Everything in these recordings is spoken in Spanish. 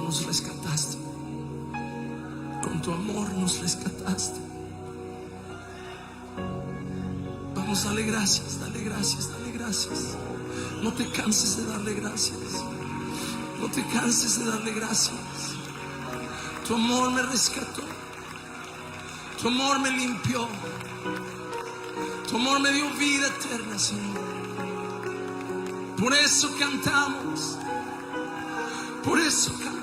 nos rescataste. Con tu amor nos rescataste. Vamos, dale gracias, dale gracias, dale gracias. No te canses de darle gracias. No te canses de darle gracias. Tu amor me rescató. Tu amor me limpió. Tu amor me dio vida eterna, Señor. Por eso cantamos. Por eso cantamos.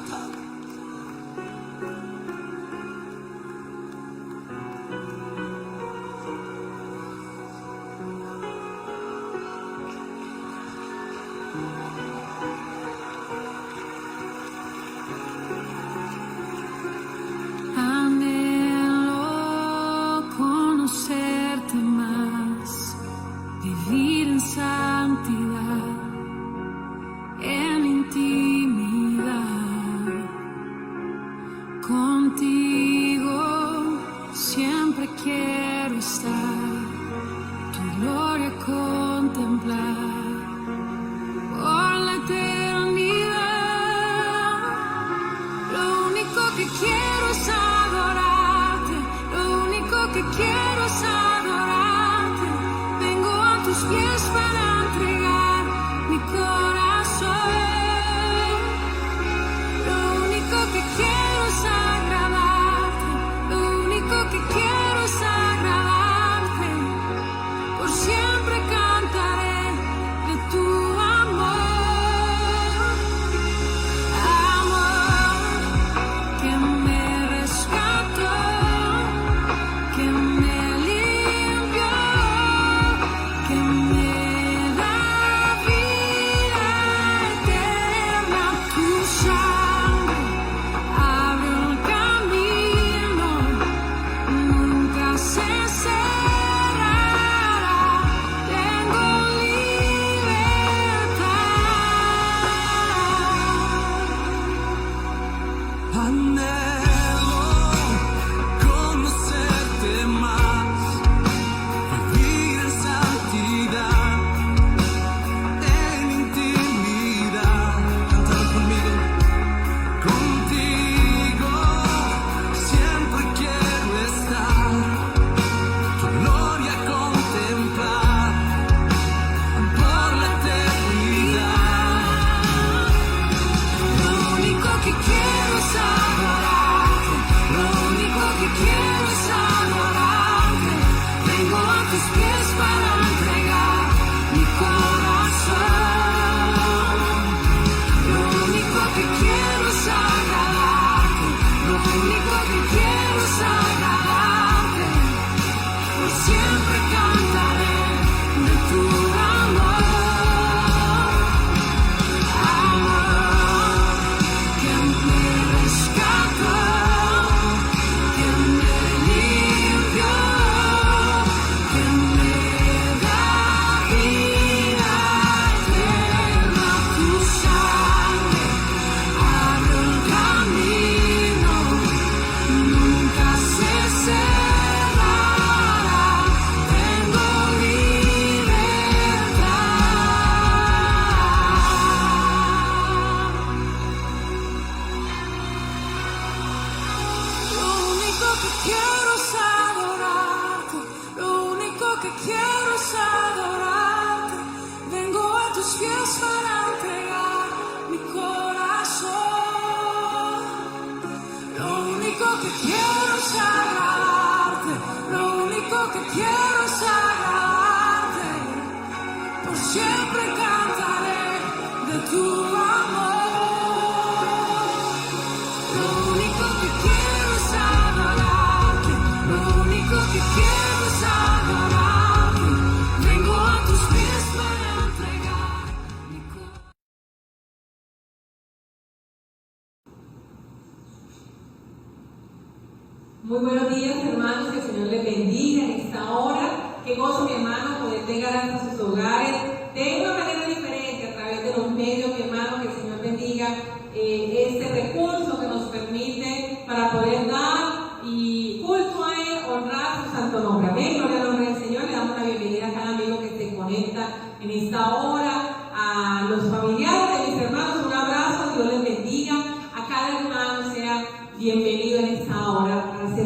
Muy buenos días, hermanos, que el Señor les bendiga en esta hora. Qué gozo, mi hermano, poder llegar hasta sus hogares de una manera diferente a través de los medios, mi hermano, que el Señor bendiga este recurso que nos permite para poder dar y culto a Él, honrar su santo nombre. Amén, gloria al nombre del Señor. Le damos la bienvenida a cada amigo que se conecta en esta hora, a los familiares de mis hermanos, un abrazo, Dios les bendiga, a cada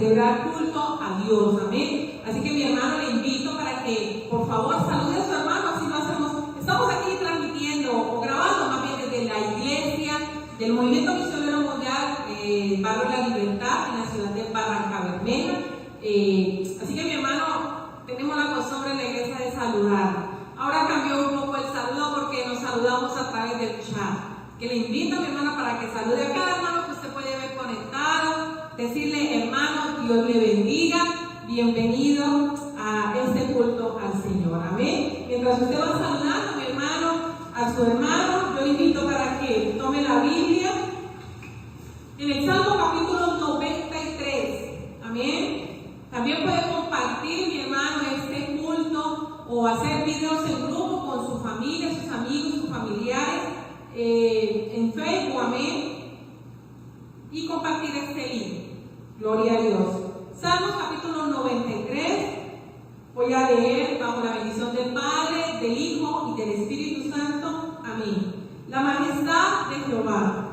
celebrar culto a Dios, amén. Así que mi hermano le invito para que por favor salude a su hermano, así lo hacemos. Estamos aquí transmitiendo o grabando más bien desde la iglesia del Movimiento Misionero Mundial, Barrio La Libertad, en la ciudad de Barranca Bermeja. Así que mi hermano, tenemos la costumbre en la iglesia de saludar. Ahora cambió un poco el saludo porque nos saludamos a través del chat. Que le invito a mi hermano para que salude a cada hermano que usted puede ver conectado, decirle hermano, Dios le bendiga, bienvenido a este culto al Señor, amén. Mientras usted va saludando a mi hermano, a su hermano, yo le invito para que tome la Biblia en el Salmo capítulo 93, amén. También puede compartir mi hermano este culto o hacer videos en grupo con su familia, sus amigos, sus familiares. En Facebook, amén, y compartir este link. Gloria a Dios. Salmos capítulo 93. Voy a leer bajo la bendición del Padre, del Hijo y del Espíritu Santo. Amén. La majestad de Jehová.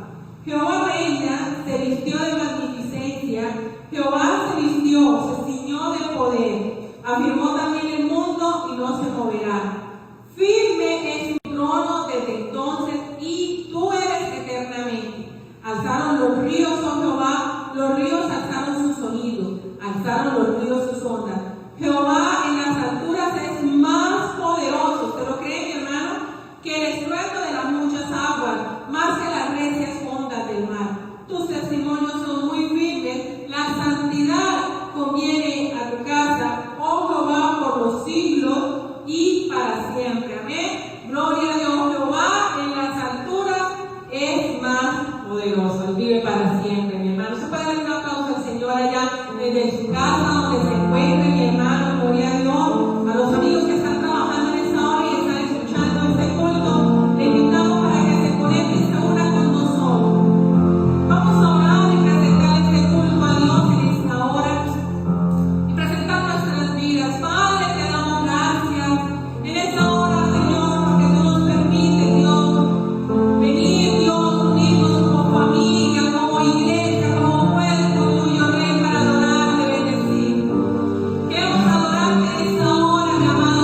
Jehová reina, se vistió de magnificencia. Jehová se vistió, se ciñó de poder. Afirmó también el mundo y no se moverá. Firme es tu trono desde entonces y tú eres eternamente. Alzaron los ríos, oh Jehová, los ríos alzaron su sonido, alzaron los ríos sus ondas. Jehová en las alturas es más poderoso, ¿usted lo cree, mi hermano? Que el estruendo de las muchas aguas, más que las recias ondas del mar. Tus testimonios son muy firmes, la santidad conviene a tu casa, oh Jehová, por los siglos y para siempre. Amén. Gloria a Dios. Jehová en las alturas es más poderoso. Él vive para siempre, mi hermano. Se puede dar un aplauso al Señor allá desde su casa, donde se encuentre, mi hermano. Gloria a Dios. A los amigos que están trabajando en esta hora y están escuchando este culto, le invitamos para que se conecten y se unan con nosotros. Vamos a orar y presentar este culto a Dios en esta hora y presentar nuestras vidas. Padre, te damos gracias en esta hora, Señor, porque tú nos permites, Dios, venir, Dios, unirnos como familia, como iglesia, como pueblo tuyo, Rey, para adorarte, bendecir. Queremos adorarte en esta hora, mi amado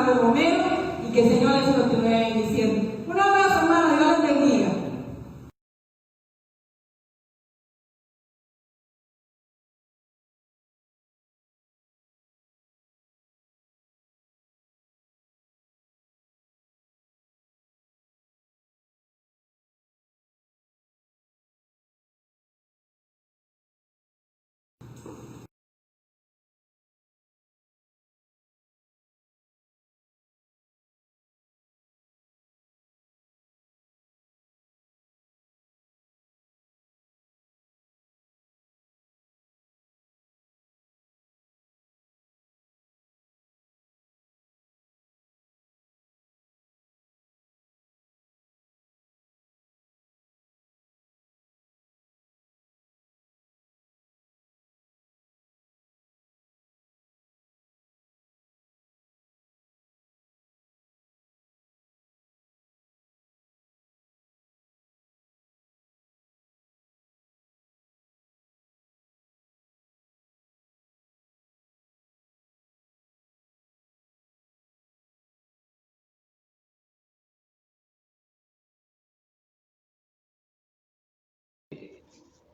Manuel Romero y que el Señor les continúe bendiciendo. Un abrazo, hermano, Dios les bendiga.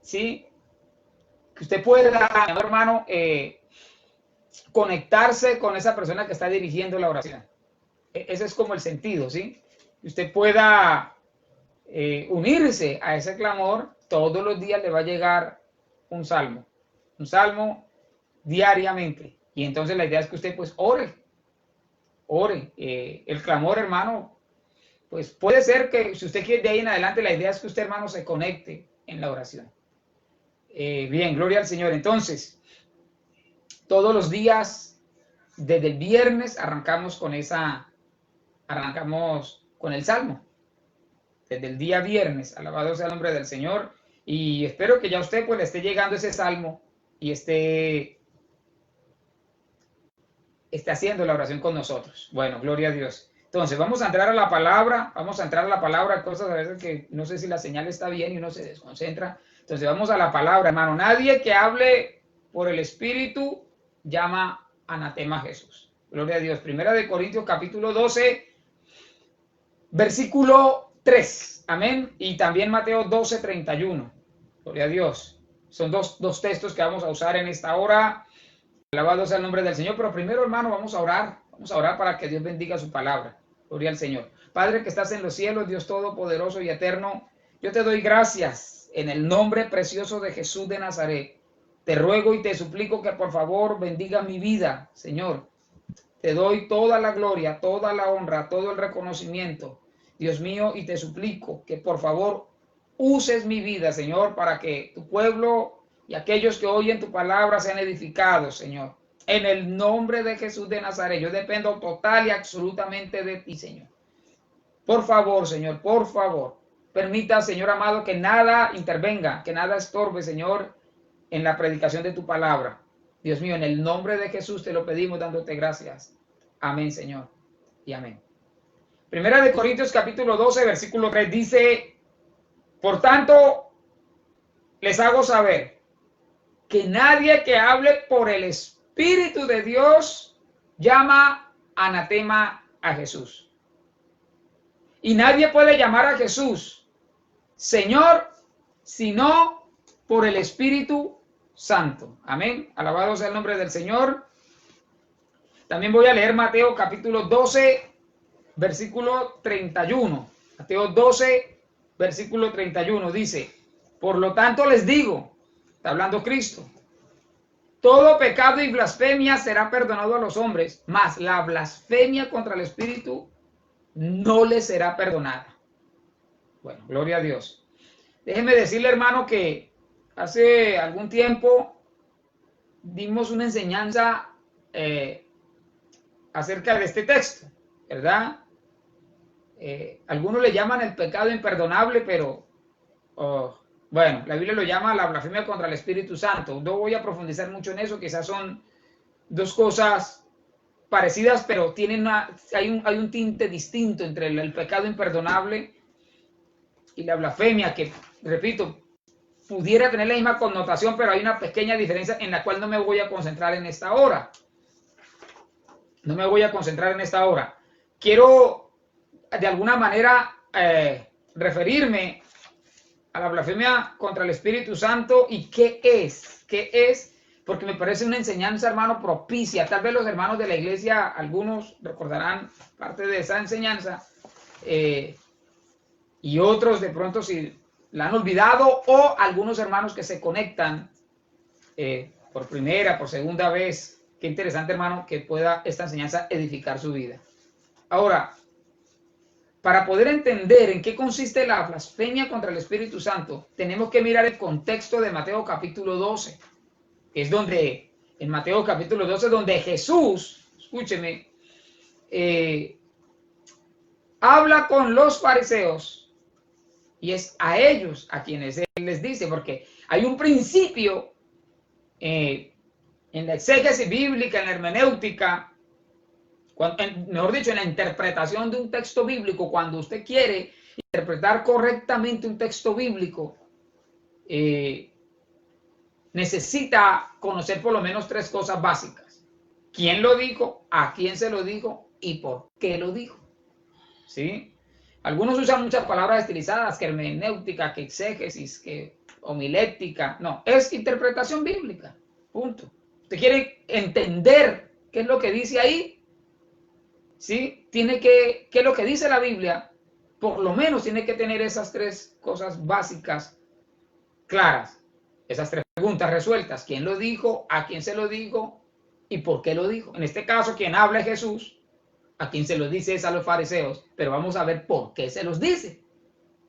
¿Sí? Que usted pueda, hermano, conectarse con esa persona que está dirigiendo la oración. Ese es como el sentido, ¿sí? Que usted pueda unirse a ese clamor. Todos los días le va a llegar un salmo diariamente. Y entonces la idea es que usted pues ore. El clamor, hermano, pues puede ser que si usted quiere de ahí en adelante, la idea es que usted, hermano, se conecte en la oración. Bien, gloria al Señor. Entonces, todos los días, desde el viernes, arrancamos con el Salmo. Desde el día viernes, alabado sea el nombre del Señor. Y espero que ya usted pues le esté llegando ese Salmo y esté haciendo la oración con nosotros. Bueno, gloria a Dios. Entonces, vamos a entrar a la palabra, cosas a veces que no sé si la señal está bien y uno se desconcentra. Entonces, vamos a la palabra, hermano. Nadie que hable por el Espíritu llama anatema a Jesús. Gloria a Dios. Primera de Corintios, capítulo 12, versículo 3. Amén. Y también Mateo 12, 31. Gloria a Dios. Son dos textos que vamos a usar en esta hora. Alabado sea el nombre del Señor. Pero primero, hermano, vamos a orar. Vamos a orar para que Dios bendiga su palabra. Gloria al Señor. Padre que estás en los cielos, Dios todopoderoso y eterno, yo te doy gracias en el nombre precioso de Jesús de Nazaret. Te ruego y te suplico que por favor bendiga mi vida, Señor. Te doy toda la gloria, toda la honra, todo el reconocimiento, Dios mío, y te suplico que por favor uses mi vida, Señor, para que tu pueblo y aquellos que oyen tu palabra sean edificados, Señor. En el nombre de Jesús de Nazaret, yo dependo total y absolutamente de ti, Señor. Por favor, Señor, por favor, permita, Señor amado, que nada intervenga, que nada estorbe, Señor, en la predicación de tu palabra. Dios mío, en el nombre de Jesús te lo pedimos dándote gracias. Amén, Señor, y amén. Primera de Corintios, capítulo 12, versículo 3, dice: por tanto, les hago saber que nadie que hable por el Espíritu de Dios llama anatema a Jesús. Y nadie puede llamar a Jesús Señor sino por el Espíritu Santo. Amén. Alabado sea el nombre del Señor. También voy a leer Mateo capítulo 12, versículo 31. Mateo 12, versículo 31 dice: por lo tanto les digo, está hablando Cristo, todo pecado y blasfemia será perdonado a los hombres, mas la blasfemia contra el Espíritu no le será perdonada. Bueno, gloria a Dios. Déjeme decirle, hermano, que hace algún tiempo dimos una enseñanza acerca de este texto, ¿verdad? Algunos le llaman el pecado imperdonable, pero bueno, la Biblia lo llama la blasfemia contra el Espíritu Santo. No voy a profundizar mucho en eso, quizás son dos cosas parecidas, pero tienen hay un tinte distinto entre el pecado imperdonable y la blasfemia, que, repito, pudiera tener la misma connotación, pero hay una pequeña diferencia en la cual no me voy a concentrar en esta hora. no me voy a concentrar en esta hora. Quiero de alguna manera referirme a la blasfemia contra el Espíritu Santo y qué es, porque me parece una enseñanza, hermano, propicia. Tal vez los hermanos de la iglesia, algunos recordarán parte de esa enseñanza, y otros de pronto si la han olvidado, o algunos hermanos que se conectan por primera, por segunda vez. Qué interesante, hermano, que pueda esta enseñanza edificar su vida. Ahora, para poder entender en qué consiste la blasfemia contra el Espíritu Santo, tenemos que mirar el contexto de Mateo capítulo 12, que es donde, en Mateo capítulo 12, donde Jesús, escúcheme, habla con los fariseos, y es a ellos a quienes él les dice, porque hay un principio en la exégesis bíblica, en la hermenéutica, mejor dicho, en la interpretación de un texto bíblico. Cuando usted quiere interpretar correctamente un texto bíblico, necesita conocer por lo menos tres cosas básicas: quién lo dijo, a quién se lo dijo y por qué lo dijo. ¿Sí? Algunos usan muchas palabras estilizadas, que hermenéutica, que exégesis, que homilética. No, es interpretación bíblica. Punto. Usted quiere entender qué es lo que dice ahí, ¿sí? ¿Qué es lo que dice la Biblia? Por lo menos tiene que tener esas tres cosas básicas claras. Esas tres preguntas resueltas: quién lo dijo, a quién se lo dijo y por qué lo dijo. En este caso, quien habla es Jesús. A quien se los dice es a los fariseos, pero vamos a ver por qué se los dice.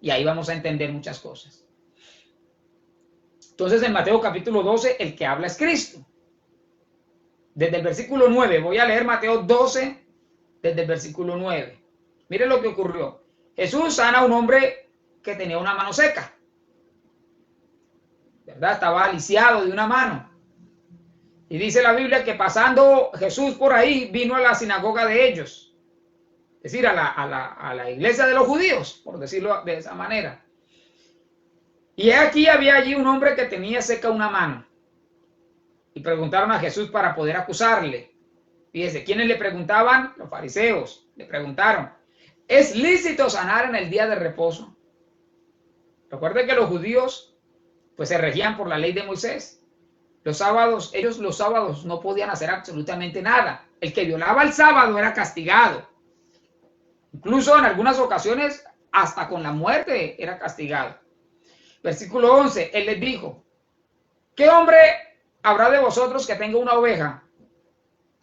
Y ahí vamos a entender muchas cosas. Entonces, en Mateo capítulo 12, el que habla es Cristo. Desde el versículo 9, voy a leer Mateo 12, desde el versículo 9. Mire lo que ocurrió. Jesús sana a un hombre que tenía una mano seca, ¿verdad? Estaba lisiado de una mano. Y dice la Biblia que pasando Jesús por ahí, vino a la sinagoga de ellos, es decir, a la iglesia de los judíos, por decirlo de esa manera. Y aquí había allí un hombre que tenía seca una mano. Y preguntaron a Jesús para poder acusarle. Fíjese, ¿quiénes le preguntaban? Los fariseos le preguntaron: ¿es lícito sanar en el día de reposo? Recuerde que los judíos pues se regían por la ley de Moisés. Los sábados, ellos los sábados no podían hacer absolutamente nada. El que violaba el sábado era castigado. Incluso en algunas ocasiones hasta con la muerte era castigado. Versículo 11, él les dijo: ¿qué hombre habrá de vosotros que tenga una oveja?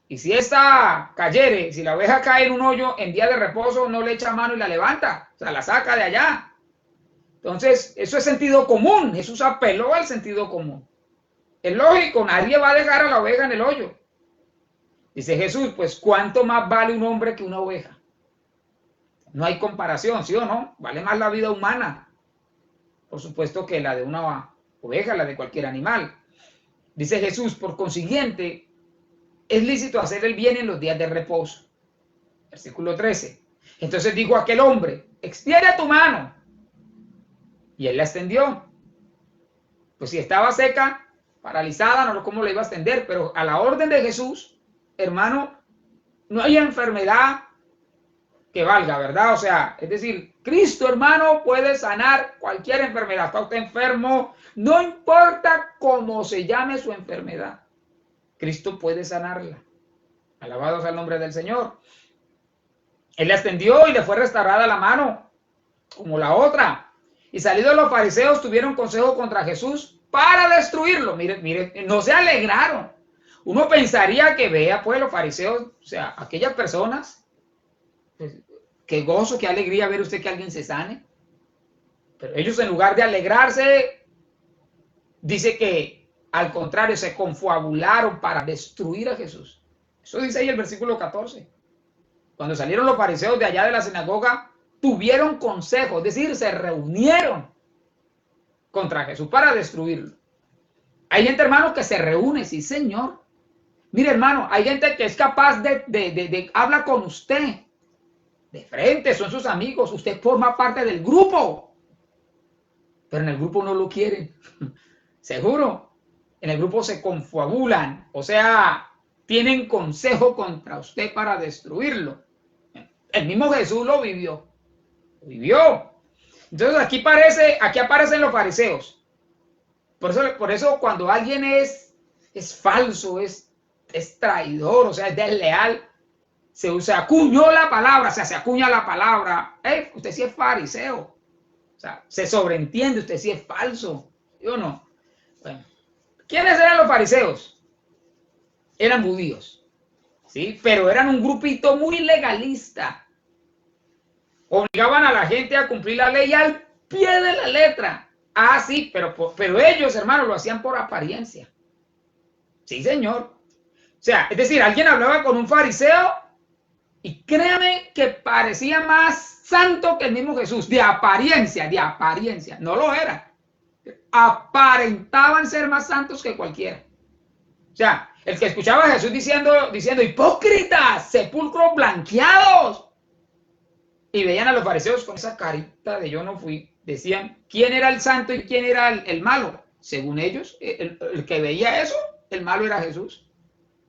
Y si ésta cayere, si la oveja cae en un hoyo en día de reposo, no le echa mano y la levanta, o sea, la saca de allá. Entonces, eso es sentido común. Jesús apeló al sentido común. Es lógico, nadie va a dejar a la oveja en el hoyo. Dice Jesús: pues ¿cuánto más vale un hombre que una oveja? No hay comparación, ¿sí o no? Vale más la vida humana, por supuesto, que la de una oveja, la de cualquier animal. Dice Jesús: por consiguiente, es lícito hacer el bien en los días de reposo. Versículo 13. Entonces dijo aquel hombre: extiende tu mano. Y él la extendió. Pues si estaba seca, paralizada, no sé cómo la iba a extender, pero a la orden de Jesús, hermano, no hay enfermedad que valga, ¿verdad? O sea, es decir, Cristo, hermano, puede sanar cualquier enfermedad. Está usted enfermo, no importa cómo se llame su enfermedad, Cristo puede sanarla. Alabados al nombre del Señor. Él la extendió y le fue restaurada la mano, como la otra. Y salidos los fariseos tuvieron consejo contra Jesús para destruirlo. Mire, no se alegraron. Uno pensaría que, vea pues, los fariseos, o sea, aquellas personas, pues, qué gozo, qué alegría ver usted que alguien se sane. Pero ellos, en lugar de alegrarse, dice que al contrario se confabularon para destruir a Jesús. Eso dice ahí el versículo 14. Cuando salieron los fariseos de allá de la sinagoga, tuvieron consejo, es decir, se reunieron contra Jesús para destruirlo. Hay gente, hermano, que se reúne, sí, señor. Mire, hermano, hay gente que es capaz de hablar con usted de frente, son sus amigos, usted forma parte del grupo, pero en el grupo no lo quieren. Seguro, en el grupo se confabulan, o sea, tienen consejo contra usted para destruirlo. El mismo Jesús lo vivió. Lo vivió. Entonces aquí aparecen los fariseos. Por eso cuando alguien es falso, es traidor, o sea, es desleal, se acuñó la palabra, se acuña la palabra. Usted sí es fariseo. O sea, se sobreentiende, usted sí es falso. ¿Sí o no? Bueno, ¿quiénes eran los fariseos? Eran judíos, ¿sí? Pero eran un grupito muy legalista. Obligaban a la gente a cumplir la ley al pie de la letra. Ah, sí, pero ellos, hermanos, lo hacían por apariencia. Sí, señor. O sea, es decir, alguien hablaba con un fariseo y créame que parecía más santo que el mismo Jesús, de apariencia, no lo era. Aparentaban ser más santos que cualquiera. O sea, el que escuchaba a Jesús diciendo, hipócritas, sepulcros blanqueados. Y veían a los fariseos con esa carita de yo no fui. Decían, ¿quién era el santo y quién era el malo? Según ellos, el que veía eso, el malo era Jesús.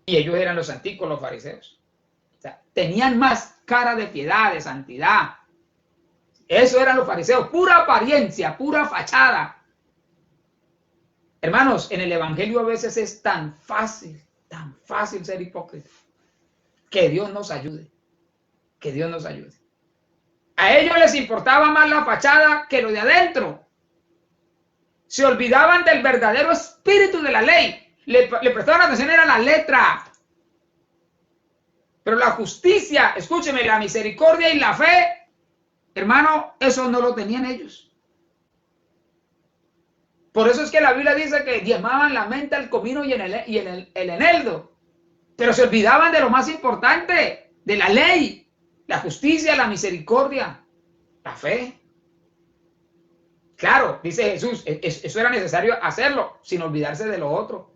Y ellos eran los santicos, los fariseos. O sea, tenían más cara de piedad, de santidad. Eso eran los fariseos, pura apariencia, pura fachada. Hermanos, en el evangelio a veces es tan fácil ser hipócrita. Que Dios nos ayude. Que Dios nos ayude. A ellos les importaba más la fachada que lo de adentro. Se olvidaban del verdadero espíritu de la ley. Le prestaban atención a la letra. Pero la justicia, escúcheme, la misericordia y la fe, hermano, eso no lo tenían ellos. Por eso es que la Biblia dice que diezmaban la menta, el comino y el eneldo. Pero se olvidaban de lo más importante, de la ley, la justicia, la misericordia, la fe. Claro, dice Jesús, eso era necesario hacerlo sin olvidarse de lo otro.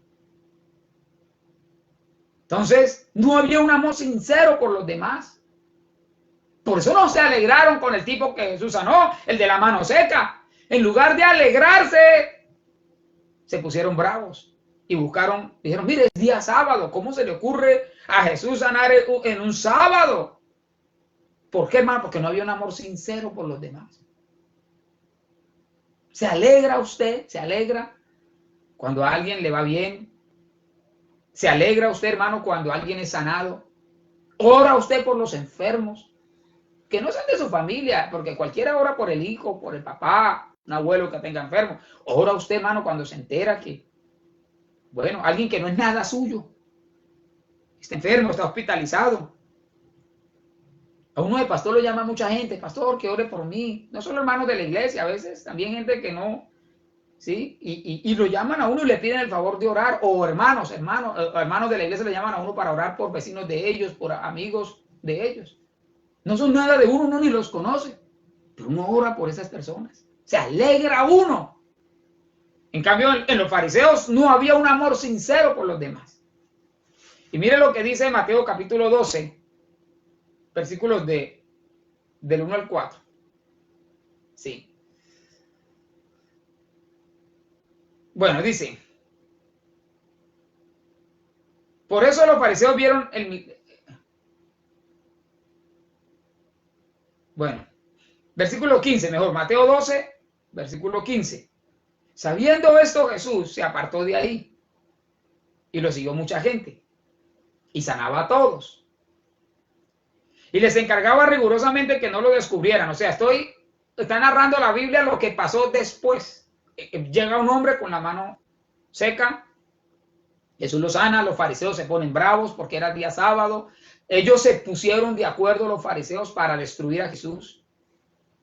Entonces, no había un amor sincero por los demás. Por eso no se alegraron con el tipo que Jesús sanó, el de la mano seca. En lugar de alegrarse, se pusieron bravos y dijeron, mire, es día sábado, ¿cómo se le ocurre a Jesús sanar en un sábado? ¿Por qué, hermano? Porque no había un amor sincero por los demás. ¿Se alegra usted? ¿Se alegra cuando a alguien le va bien? ¿Se alegra usted, hermano, cuando alguien es sanado? ¿Ora usted por los enfermos? Que no sean de su familia, porque cualquiera ora por el hijo, por el papá, un abuelo que tenga enfermo. Ora usted, hermano, cuando se entera que, bueno, alguien que no es nada suyo está enfermo, está hospitalizado. A uno de pastor lo llama mucha gente, pastor, que ore por mí. No solo hermanos de la iglesia, a veces también gente que no, ¿sí? Y lo llaman a uno y le piden el favor de orar. O hermanos de la iglesia le llaman a uno para orar por vecinos de ellos, por amigos de ellos. No son nada de uno ni los conoce, pero uno ora por esas personas. Se alegra uno. En cambio, en los fariseos no había un amor sincero por los demás. Y mire lo que dice Mateo capítulo 12, versículos del 1 al 4. Sí. Bueno, dice, por eso los fariseos vieron bueno, versículo 15, mejor, Mateo 12, versículo 15. Sabiendo esto, Jesús se apartó de ahí y lo siguió mucha gente y sanaba a todos. Y les encargaba rigurosamente que no lo descubrieran. O sea, está narrando la Biblia lo que pasó después. Llega un hombre con la mano seca, Jesús lo sana, los fariseos se ponen bravos porque era día sábado. Ellos se pusieron de acuerdo, los fariseos, para destruir a Jesús.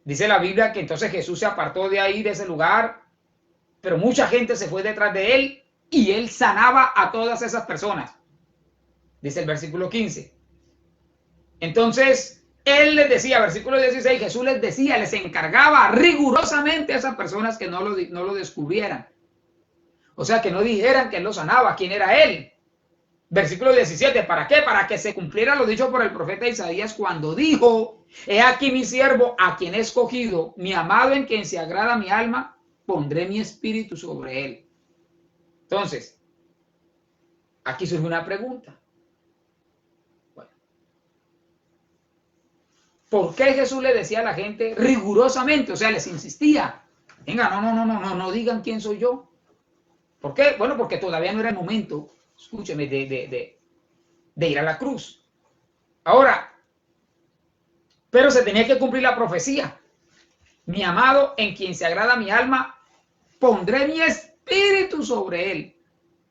Dice la Biblia que entonces Jesús se apartó de ahí, de ese lugar, pero mucha gente se fue detrás de él y él sanaba a todas esas personas. Dice el versículo 15. Entonces, él les decía, versículo 16, Jesús les decía, les encargaba rigurosamente a esas personas que no lo descubrieran. O sea, que no dijeran que él lo sanaba, quién era él. Versículo 17, ¿para qué? Para que se cumpliera lo dicho por el profeta Isaías cuando dijo, he aquí mi siervo a quien he escogido, mi amado en quien se agrada mi alma, pondré mi espíritu sobre él. Entonces, aquí surge una pregunta. ¿por qué Jesús le decía a la gente rigurosamente? O sea, les insistía, venga, no digan quién soy yo. ¿Por qué? Bueno, porque todavía no era el momento, escúcheme, de ir a la cruz. Ahora, pero se tenía que cumplir la profecía. Mi amado, en quien se agrada mi alma, pondré mi espíritu sobre él.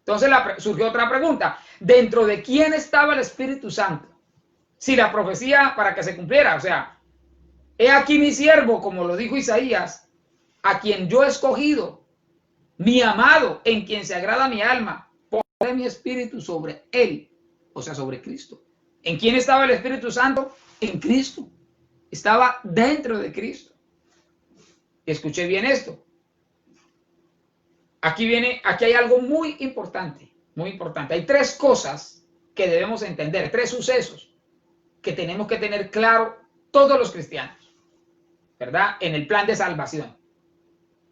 Entonces surgió otra pregunta. ¿Dentro de quién estaba el Espíritu Santo? Si la profecía para que se cumpliera, o sea, he aquí mi siervo, como lo dijo Isaías, a quien yo he escogido, mi amado, en quien se agrada mi alma, pondré mi espíritu sobre él, o sea, sobre Cristo. ¿En quién estaba el Espíritu Santo? En Cristo. Estaba dentro de Cristo. Escuché bien esto. Aquí hay algo muy importante, muy importante. Hay tres cosas que debemos entender, tres sucesos que tenemos que tener claro todos los cristianos, ¿verdad? En el plan de salvación,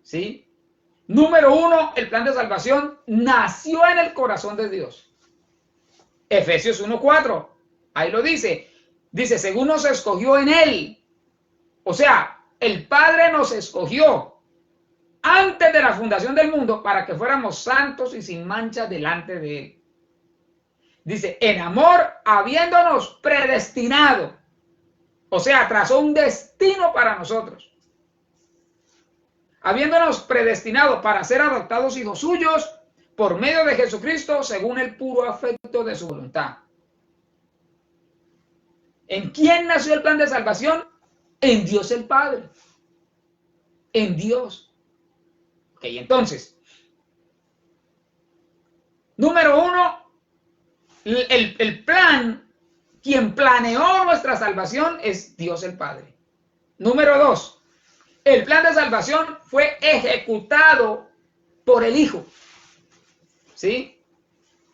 ¿sí? Número uno, el plan de salvación nació en el corazón de Dios. Efesios 1:4, ahí lo dice. Dice, según nos escogió en él. O sea, el Padre nos escogió antes de la fundación del mundo para que fuéramos santos y sin mancha delante de él. Dice, en amor, habiéndonos predestinado. O sea, trazó un destino para nosotros. Habiéndonos predestinado para ser adoptados hijos suyos por medio de Jesucristo, según el puro afecto de su voluntad. ¿En quién nació el plan de salvación? En Dios el Padre. En Dios. Ok, entonces, número uno, el plan, quien planeó nuestra salvación es Dios el Padre. Número dos, el plan de salvación fue ejecutado por el Hijo. ¿Sí?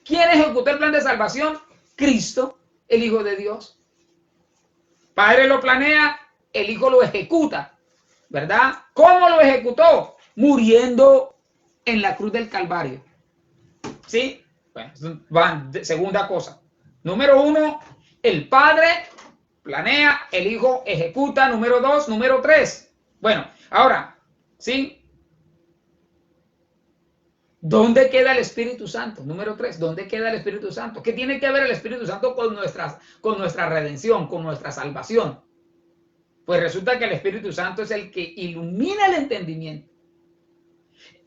¿Quién ejecutó el plan de salvación? Cristo, el Hijo de Dios. Padre lo planea, el Hijo lo ejecuta, ¿verdad? ¿Cómo lo ejecutó? Muriendo en la cruz del Calvario. ¿Sí? Bueno, segunda cosa. Número uno, el Padre planea, el Hijo ejecuta. Número dos, número tres. Bueno, ahora, ¿sí? ¿Dónde queda el Espíritu Santo? Número tres, ¿dónde queda el Espíritu Santo? ¿Qué tiene que ver el Espíritu Santo con nuestra redención, con nuestra salvación? Pues resulta que el Espíritu Santo es el que ilumina el entendimiento.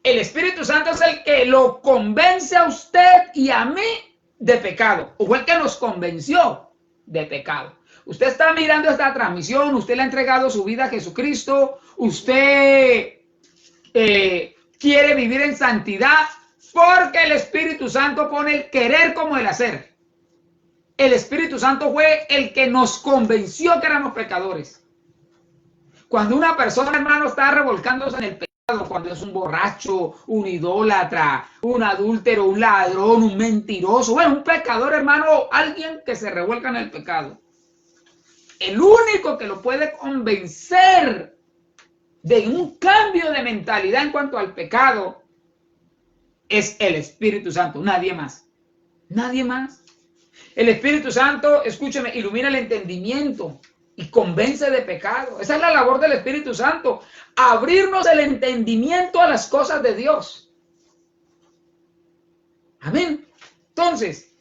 El Espíritu Santo es el que lo convence a usted y a mí de pecado. O fue el que nos convenció de pecado. Usted está mirando esta transmisión, usted le ha entregado su vida a Jesucristo, usted quiere vivir en santidad porque el Espíritu Santo pone el querer como el hacer. El Espíritu Santo fue el que nos convenció que éramos pecadores. Cuando una persona, hermano, está revolcándose en el pecado, cuando es un borracho, un idólatra, un adúltero, un ladrón, un mentiroso, bueno, un pecador, hermano, alguien que se revuelca en el pecado. El único que lo puede convencer de un cambio de mentalidad en cuanto al pecado es el Espíritu Santo, nadie más. Nadie más. El Espíritu Santo, escúcheme, ilumina el entendimiento y convence de pecado. Esa es la labor del Espíritu Santo, abrirnos el entendimiento a las cosas de Dios. Amén. Entonces,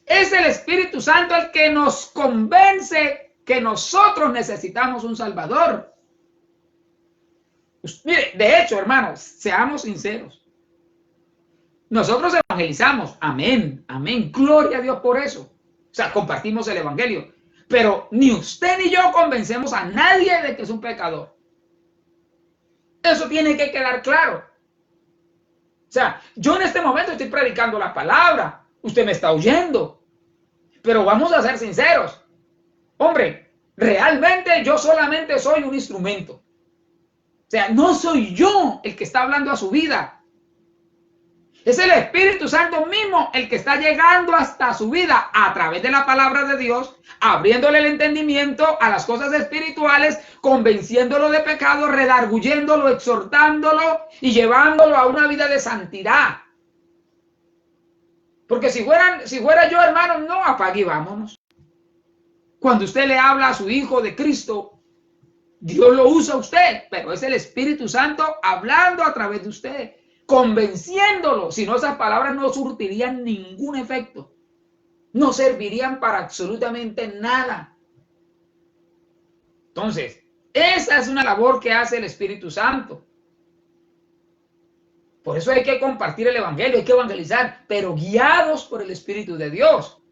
es el Espíritu Santo el que nos convence que nosotros necesitamos un Salvador. Pues, mire, de hecho, hermanos, seamos sinceros. Nosotros evangelizamos, amén, amén, gloria a Dios por eso. O sea, compartimos el evangelio. Pero ni usted ni yo convencemos a nadie de que es un pecador. Eso tiene que quedar claro. O sea, yo en este momento estoy predicando la palabra. Usted me está oyendo. Pero vamos a ser sinceros. Hombre, realmente yo solamente soy un instrumento. O sea, no soy yo el que está hablando a su vida. Es el Espíritu Santo mismo el que está llegando hasta su vida a través de la palabra de Dios, abriéndole el entendimiento a las cosas espirituales, convenciéndolo de pecado, redarguyéndolo, exhortándolo y llevándolo a una vida de santidad. Porque si fuera yo, hermano, no, apague y vámonos. Cuando usted le habla a su hijo de Cristo, Dios lo usa a usted, pero es el Espíritu Santo hablando a través de usted, convenciéndolo. Si no, esas palabras no surtirían ningún efecto. No servirían para absolutamente nada. Entonces, esa es una labor que hace el Espíritu Santo. Por eso hay que compartir el Evangelio, hay que evangelizar, pero guiados por el Espíritu de Dios.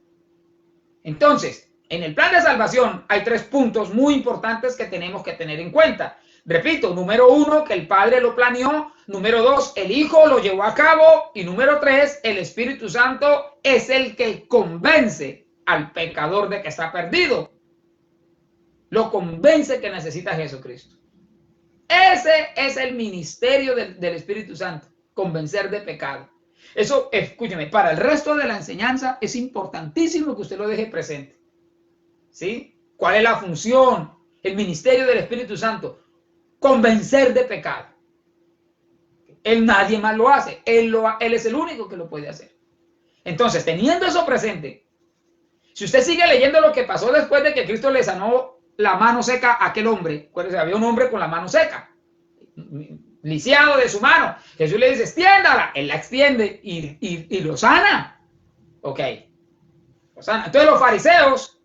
Entonces, en el plan de salvación hay 3 puntos muy importantes que tenemos que tener en cuenta. Repito, número 1, que el Padre lo planeó. Número 2, el Hijo lo llevó a cabo. Y número 3, el Espíritu Santo es el que convence al pecador de que está perdido. Lo convence que necesita a Jesucristo. Ese es el ministerio del Espíritu Santo, convencer de pecado. Eso, escúcheme, para el resto de la enseñanza es importantísimo que usted lo deje presente. ¿Sí? ¿Cuál es la función? El ministerio del Espíritu Santo. Convencer de pecado. Él, nadie más lo hace. Él es el único que lo puede hacer. Entonces, teniendo eso presente, si usted sigue leyendo lo que pasó después de que Cristo le sanó la mano seca a aquel hombre, acuérdense, había un hombre con la mano seca, lisiado de su mano. Jesús le dice, extiéndala. Él la extiende y lo sana. Ok. Lo sana. Entonces los fariseos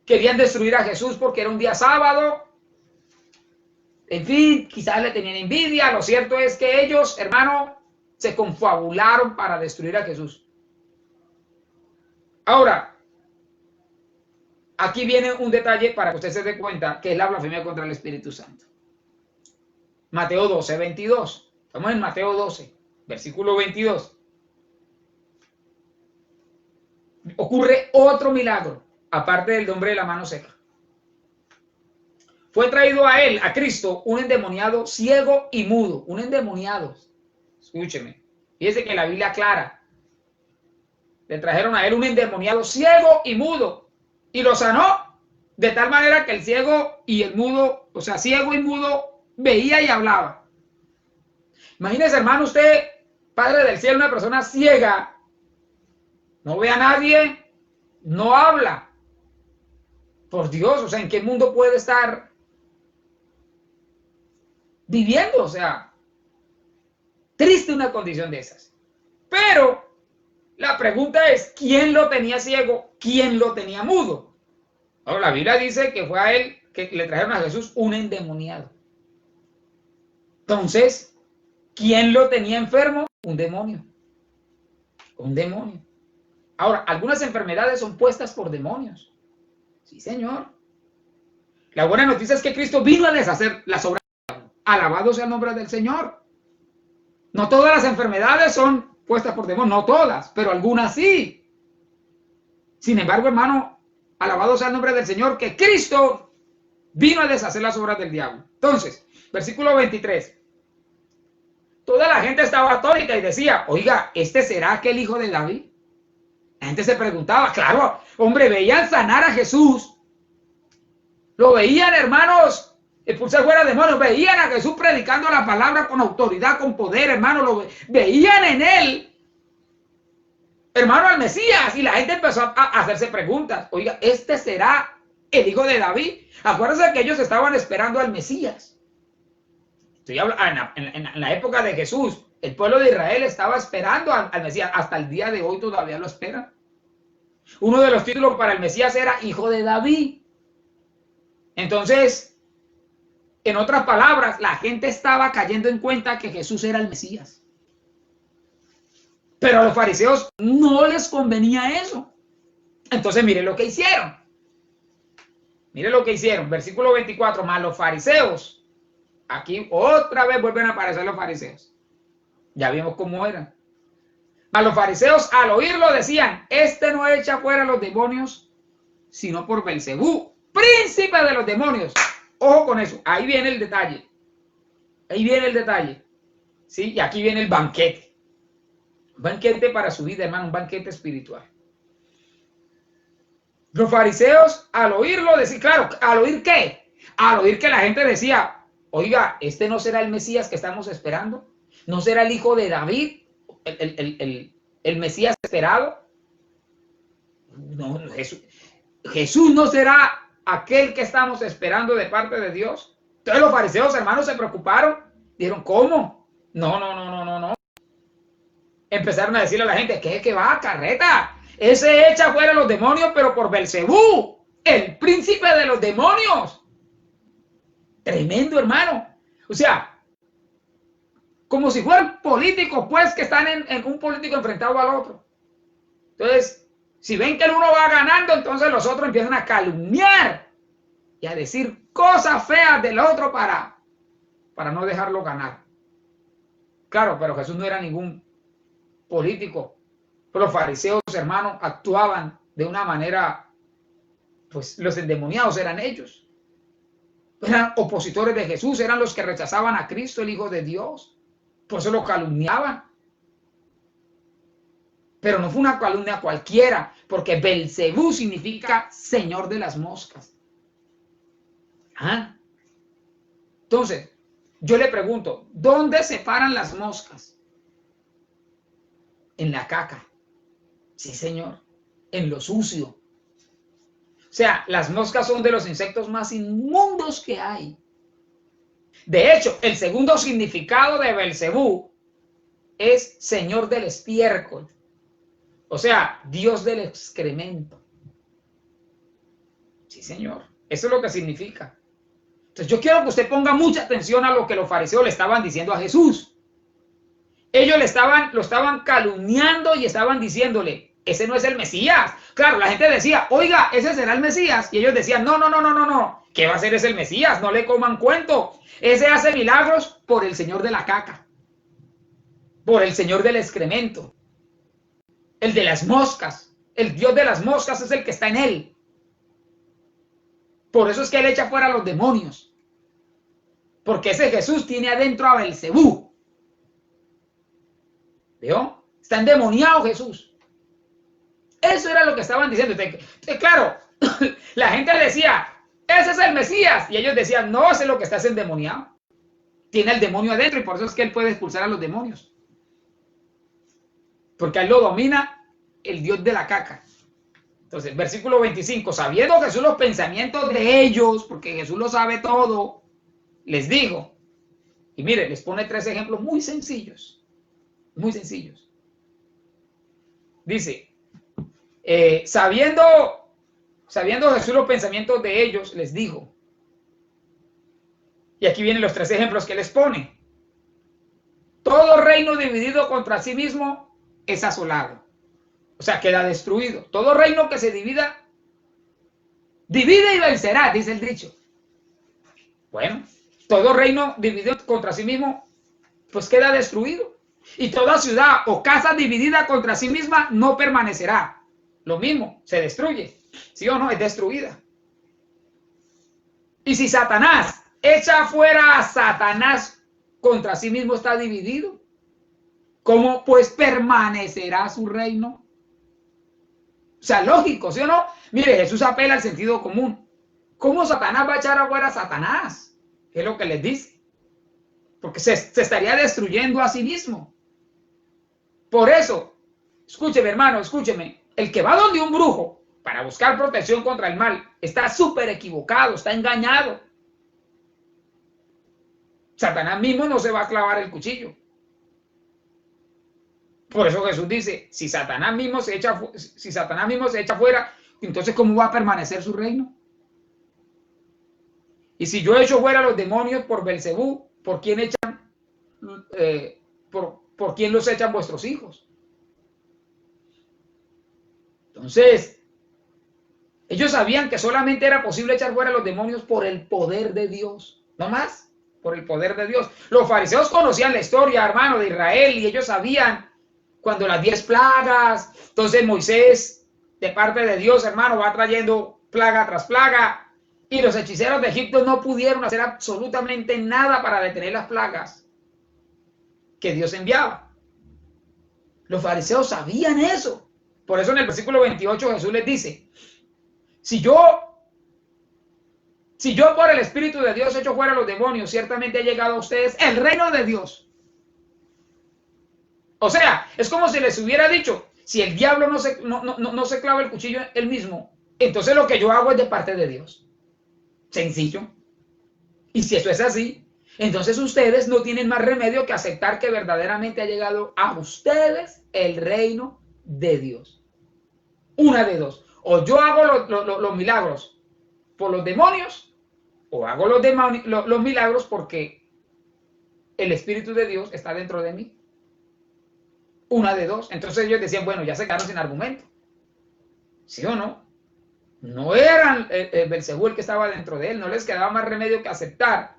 querían destruir a Jesús porque era un día sábado. En fin, quizás le tenían envidia. Lo cierto es que ellos, hermano, se confabularon para destruir a Jesús. Ahora, aquí viene un detalle para que usted se dé cuenta que es la blasfemia contra el Espíritu Santo. Mateo 12, 22. Estamos en Mateo 12, versículo 22. Ocurre otro milagro, aparte del hombre de la mano seca. Fue traído a él, a Cristo, un endemoniado ciego y mudo. Un endemoniado. Escúcheme. Fíjese que la Biblia aclara. Le trajeron a él un endemoniado ciego y mudo. Y lo sanó de tal manera que el ciego y el mudo, o sea, ciego y mudo, veía y hablaba. Imagínese, hermano, usted, Padre del cielo, una persona ciega, no ve a nadie, no habla. Por Dios, o sea, ¿en qué mundo puede estar viviendo? O sea, triste una condición de esas. Pero la pregunta es, ¿quién lo tenía ciego? ¿Quién lo tenía mudo? Ahora, la Biblia dice que fue a él que le trajeron a Jesús un endemoniado. Entonces, ¿quién lo tenía enfermo? Un demonio. Un demonio. Ahora, algunas enfermedades son puestas por demonios. Sí, señor. La buena noticia es que Cristo vino a deshacer las obras del diablo. Alabado sea el nombre del Señor. No todas las enfermedades son puestas por demonios, no todas, pero algunas sí. Sin embargo, hermano, alabado sea el nombre del Señor, que Cristo vino a deshacer las obras del diablo. Entonces, versículo 23. Toda la gente estaba atónita y decía, oiga, ¿este será aquel hijo de David? La gente se preguntaba, claro, hombre, veían sanar a Jesús. Lo veían, hermanos, expulsar fuera demonios. Veían a Jesús predicando la palabra con autoridad, con poder, hermano. Lo veían en él, hermano, al Mesías. Y la gente empezó a hacerse preguntas. Oiga, ¿este será el hijo de David? Acuérdense que ellos estaban esperando al Mesías. Estoy hablando, en la época de Jesús, el pueblo de Israel estaba esperando al Mesías. Hasta el día de hoy todavía lo esperan. Uno de los títulos para el Mesías era hijo de David. Entonces, en otras palabras, la gente estaba cayendo en cuenta que Jesús era el Mesías. Pero a los fariseos no les convenía eso. Entonces, mire lo que hicieron. Mire lo que hicieron. Versículo 24. Más los fariseos. Aquí otra vez vuelven a aparecer los fariseos. Ya vimos cómo eran. A los fariseos, al oírlo, decían, este no echa fuera los demonios, sino por Belcebú, príncipe de los demonios. Ojo con eso. Ahí viene el detalle. Ahí viene el detalle. ¿Sí? Y aquí viene el banquete. Un banquete para su vida, hermano. Un banquete espiritual. Los fariseos, al oírlo, decían, claro, ¿al oír qué? Al oír que la gente decía, oiga, ¿este no será el Mesías que estamos esperando? ¿No será el hijo de David? ¿El Mesías esperado? No, Jesús no será aquel que estamos esperando de parte de Dios. Entonces los fariseos, hermanos, se preocuparon. Dijeron, ¿cómo? No. Empezaron a decirle a la gente, ¿qué va, carreta? Ese echa fuera los demonios, pero por Belcebú, el príncipe de los demonios. Tremendo, hermano. O sea, como si fueran políticos, pues, que están en un político enfrentado al otro. Entonces, si ven que el uno va ganando, entonces los otros empiezan a calumniar y a decir cosas feas del otro para no dejarlo ganar. Claro, pero Jesús no era ningún político. Los fariseos, hermanos, actuaban de una manera, pues los endemoniados eran ellos. Eran opositores de Jesús, eran los que rechazaban a Cristo, el Hijo de Dios. Por eso lo calumniaban. Pero no fue una calumnia cualquiera, porque Belcebú significa señor de las moscas. ¿Ah? Entonces, yo le pregunto, ¿dónde se paran las moscas? En la caca. Sí, señor. En lo sucio. O sea, las moscas son de los insectos más inmundos que hay. De hecho, el segundo significado de Belcebú es señor del estiércol. O sea, Dios del excremento. Sí, señor. Eso es lo que significa. Entonces, yo quiero que usted ponga mucha atención a lo que los fariseos le estaban diciendo a Jesús. Ellos lo estaban calumniando y estaban diciéndole, ese no es el Mesías. Claro, la gente decía, oiga, ese será el Mesías. Y ellos decían, no. ¿Qué va a ser ese el Mesías? No le coman cuento. Ese hace milagros por el señor de la caca. Por el señor del excremento. El de las moscas. El Dios de las moscas es el que está en él. Por eso es que él echa fuera a los demonios. Porque ese Jesús tiene adentro a Belcebú. ¿Vio? Está endemoniado Jesús. Eso era lo que estaban diciendo. Entonces, claro, la gente decía, ese es el Mesías. Y ellos decían, no, ese es lo que está endemoniado. Tiene el demonio adentro y por eso es que él puede expulsar a los demonios. Porque a él lo domina el Dios de la caca. Entonces, versículo 25, sabiendo Jesús los pensamientos de ellos, porque Jesús lo sabe todo, les dijo, y mire, les pone 3 ejemplos muy sencillos. Muy sencillos. Dice, sabiendo Jesús los pensamientos de ellos, les dijo. Y aquí vienen los 3 ejemplos que les pone. Todo reino dividido contra sí mismo es asolado. O sea, queda destruido. Todo reino que se divida, divide y vencerá, dice el dicho. Bueno, todo reino dividido contra sí mismo, pues queda destruido. Y toda ciudad o casa dividida contra sí misma no permanecerá. Lo mismo, se destruye. ¿Sí o no? Es destruida. Y si Satanás echa fuera a Satanás contra sí mismo, está dividido. ¿Cómo pues permanecerá su reino? O sea, lógico, ¿sí o no? Mire, Jesús apela al sentido común. ¿Cómo Satanás va a echar afuera a Satanás? Es lo que les dice. Porque se estaría destruyendo a sí mismo. Por eso, escúcheme, hermano, escúcheme. El que va donde un brujo para buscar protección contra el mal está súper equivocado, está engañado. Satanás mismo no se va a clavar el cuchillo. Por eso Jesús dice, si Satanás mismo se echa fuera, entonces ¿cómo va a permanecer su reino? Y si yo echo fuera a los demonios por Belcebú, ¿por quién echan? ¿Por quién los echan vuestros hijos? Entonces, ellos sabían que solamente era posible echar fuera a los demonios por el poder de Dios, no más, por el poder de Dios. Los fariseos conocían la historia, hermano, de Israel, y ellos sabían cuando las 10 plagas, entonces Moisés, de parte de Dios, hermano, va trayendo plaga tras plaga, y los hechiceros de Egipto no pudieron hacer absolutamente nada para detener las plagas que Dios enviaba. Los fariseos sabían eso. Por eso en el versículo 28 Jesús les dice, si yo por el Espíritu de Dios echo fuera a los demonios, ciertamente ha llegado a ustedes el reino de Dios. O sea, es como si les hubiera dicho, si el diablo no se clava el cuchillo él mismo, entonces lo que yo hago es de parte de Dios. Sencillo. Y si eso es así, entonces ustedes no tienen más remedio que aceptar que verdaderamente ha llegado a ustedes el reino de Dios. Una de dos. O yo hago los milagros por los demonios, o hago los milagros porque el Espíritu de Dios está dentro de mí. Una de dos. Entonces ellos decían, bueno, ya se quedaron sin argumento. ¿Sí o no? No eran Belcebú el que estaba dentro de él, no les quedaba más remedio que aceptar.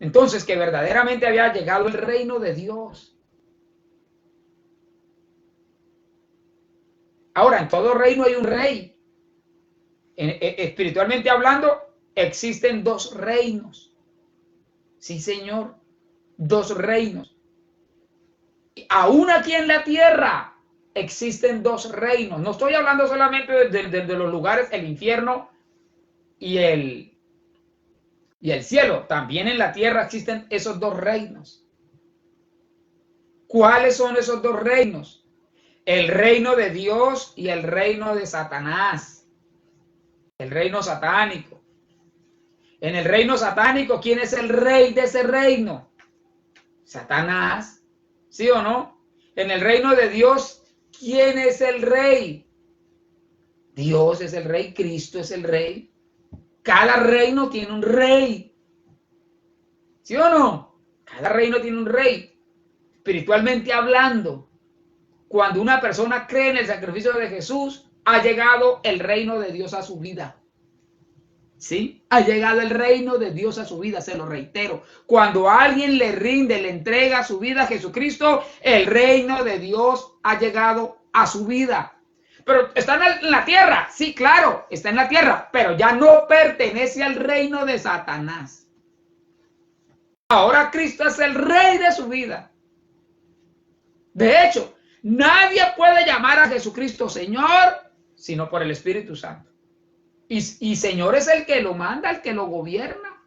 Entonces, que verdaderamente había llegado el reino de Dios. Ahora, en todo reino hay un rey. Espiritualmente hablando, existen dos reinos. Sí, Señor, dos reinos. Aún aquí en la tierra existen dos reinos. No estoy hablando solamente de los lugares, el infierno y el cielo. También en la tierra existen esos dos reinos. ¿Cuáles son esos dos reinos? El reino de Dios y el reino de Satanás. El reino satánico. En el reino satánico, ¿quién es el rey de ese reino? Satanás. ¿Sí o no? En el reino de Dios, ¿quién es el rey? Dios es el rey, Cristo es el rey. Cada reino tiene un rey. ¿Sí o no? Cada reino tiene un rey. Espiritualmente hablando, cuando una persona cree en el sacrificio de Jesús, ha llegado el reino de Dios a su vida. ¿Sí? Ha llegado el reino de Dios a su vida, se lo reitero. Cuando alguien le rinde, le entrega su vida a Jesucristo, el reino de Dios ha llegado a su vida. Pero está en la tierra, sí, claro, está en la tierra, pero ya no pertenece al reino de Satanás. Ahora Cristo es el rey de su vida. De hecho, nadie puede llamar a Jesucristo Señor, sino por el Espíritu Santo. Y Señor es el que lo manda, el que lo gobierna.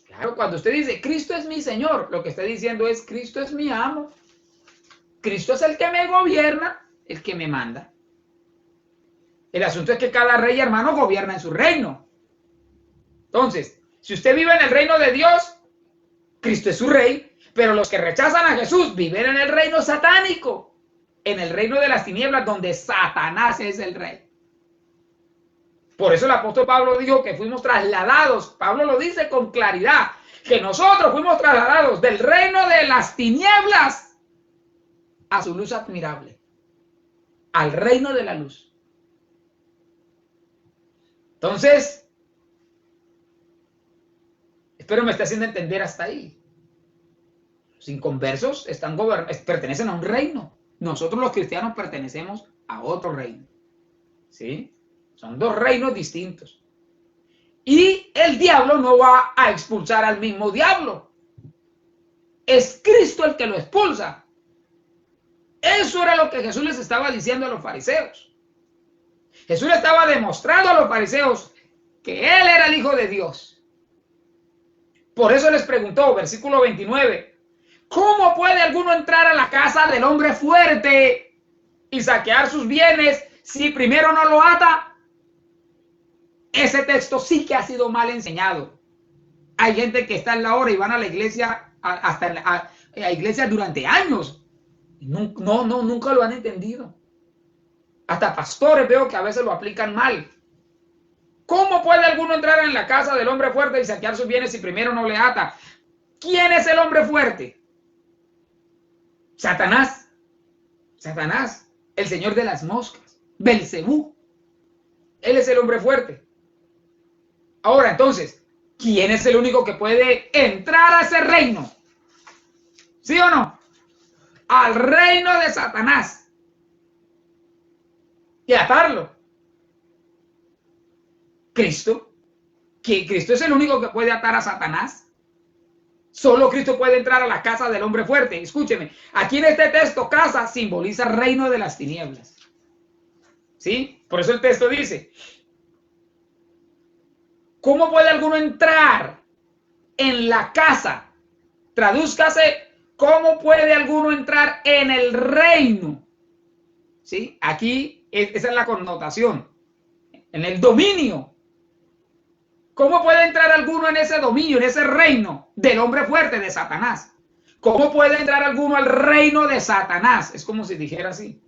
Claro, cuando usted dice, Cristo es mi Señor, lo que está diciendo es, Cristo es mi amo. Cristo es el que me gobierna, el que me manda. El asunto es que cada rey, hermano, gobierna en su reino. Entonces, si usted vive en el reino de Dios, Cristo es su rey, pero los que rechazan a Jesús viven en el reino satánico, en el reino de las tinieblas, donde Satanás es el rey. Por eso el apóstol Pablo dijo que fuimos trasladados, Pablo lo dice con claridad, que nosotros fuimos trasladados del reino de las tinieblas a su luz admirable, al reino de la luz. Entonces, espero me esté haciendo entender hasta ahí. Los inconversos pertenecen a un reino. Nosotros los cristianos pertenecemos a otro reino. ¿Sí? Son dos reinos distintos. Y el diablo no va a expulsar al mismo diablo. Es Cristo el que lo expulsa. Eso era lo que Jesús les estaba diciendo a los fariseos. Jesús le estaba demostrando a los fariseos que Él era el Hijo de Dios. Por eso les preguntó, versículo 29, ¿cómo puede alguno entrar a la casa del hombre fuerte y saquear sus bienes si primero no lo ata? Ese texto sí que ha sido mal enseñado. Hay gente que está en la hora y van a la iglesia, hasta a iglesias durante años. Nunca lo han entendido. Hasta pastores veo que a veces lo aplican mal. ¿Cómo puede alguno entrar en la casa del hombre fuerte y saquear sus bienes si primero no le ata? ¿Quién es el hombre fuerte? Satanás. Satanás, el señor de las moscas. Belcebú. Él es el hombre fuerte. Ahora, entonces, ¿quién es el único que puede entrar a ese reino? ¿Sí o no? Al reino de Satanás. Y atarlo. Cristo. ¿Que Cristo es el único que puede atar a Satanás? Solo Cristo puede entrar a la casa del hombre fuerte. Escúcheme, aquí en este texto, casa simboliza el reino de las tinieblas. ¿Sí? Por eso el texto dice, ¿cómo puede alguno entrar en la casa? Tradúzcase, ¿cómo puede alguno entrar en el reino? ¿Sí? Aquí esa es la connotación. En el dominio ¿Cómo puede entrar alguno en ese dominio, en ese reino del hombre fuerte, de Satanás? ¿Cómo puede entrar alguno al reino de Satanás? Es como si dijera así.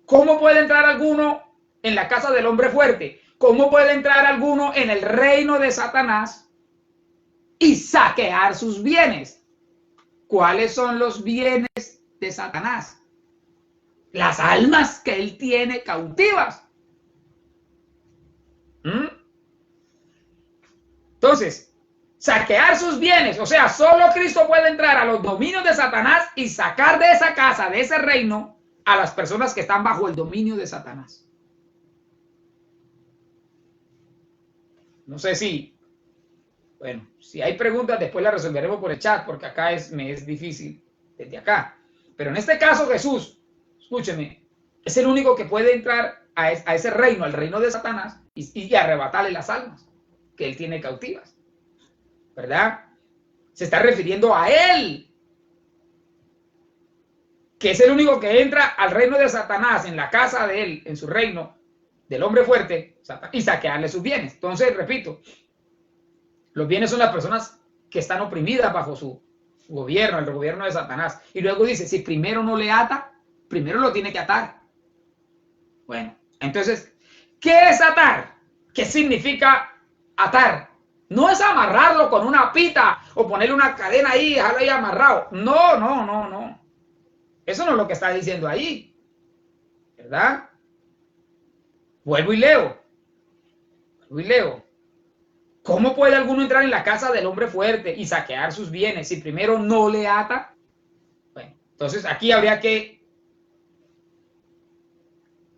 ¿Cómo puede entrar alguno en la casa del hombre fuerte? ¿Cómo puede entrar alguno en el reino de Satanás y saquear sus bienes? ¿Cuáles son los bienes de Satanás? Las almas que él tiene cautivas. Entonces, saquear sus bienes, o sea, solo Cristo puede entrar a los dominios de Satanás y sacar de esa casa, de ese reino, a las personas que están bajo el dominio de Satanás. No sé si, bueno, si hay preguntas después las resolveremos por el chat, porque acá me es difícil desde acá. Pero en este caso Jesús, escúcheme, es el único que puede entrar a ese reino, al reino de Satanás, y arrebatarle las almas que él tiene cautivas, ¿verdad? Se está refiriendo a él, que es el único que entra al reino de Satanás, en la casa de él, en su reino, del hombre fuerte, y saquearle sus bienes. Entonces, repito, los bienes son las personas que están oprimidas bajo su gobierno, el gobierno de Satanás. Y luego dice, si primero no le ata, primero lo tiene que atar. Bueno, entonces, ¿qué es atar? ¿Qué significa atar? No es amarrarlo con una pita o ponerle una cadena ahí y dejarlo ahí amarrado. No, no, no, no. Eso no es lo que está diciendo ahí, ¿verdad? Vuelvo y leo. ¿Cómo puede alguno entrar en la casa del hombre fuerte y saquear sus bienes si primero no le ata? Bueno, entonces aquí habría que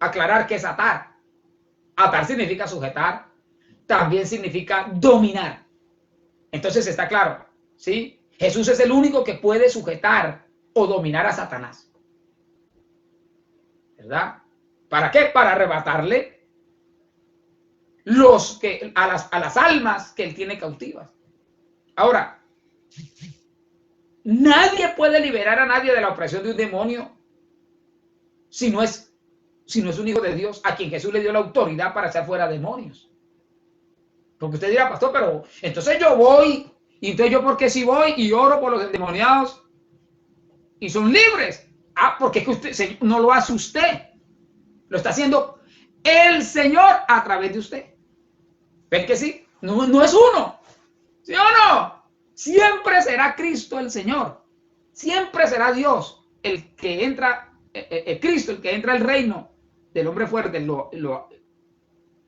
aclarar qué es atar. Atar significa sujetar, también significa dominar. Entonces está claro, ¿sí? Jesús es el único que puede sujetar o dominar a Satanás, ¿verdad? ¿Para qué? Para arrebatarle a las almas que él tiene cautivas. Ahora, nadie puede liberar a nadie de la opresión de un demonio si no es un hijo de Dios, a quien Jesús le dio la autoridad para echar fuera demonios. Porque usted dirá, pastor, pero entonces yo voy, y entonces yo porque si voy y oro por los endemoniados y son libres. Ah, porque es que usted no lo hace usted, lo está haciendo el Señor a través de usted. ¿Ven que sí? No es uno, ¿sí o no? Siempre será Cristo el Señor, siempre será Dios el que entra, Cristo el que entra al reino del hombre fuerte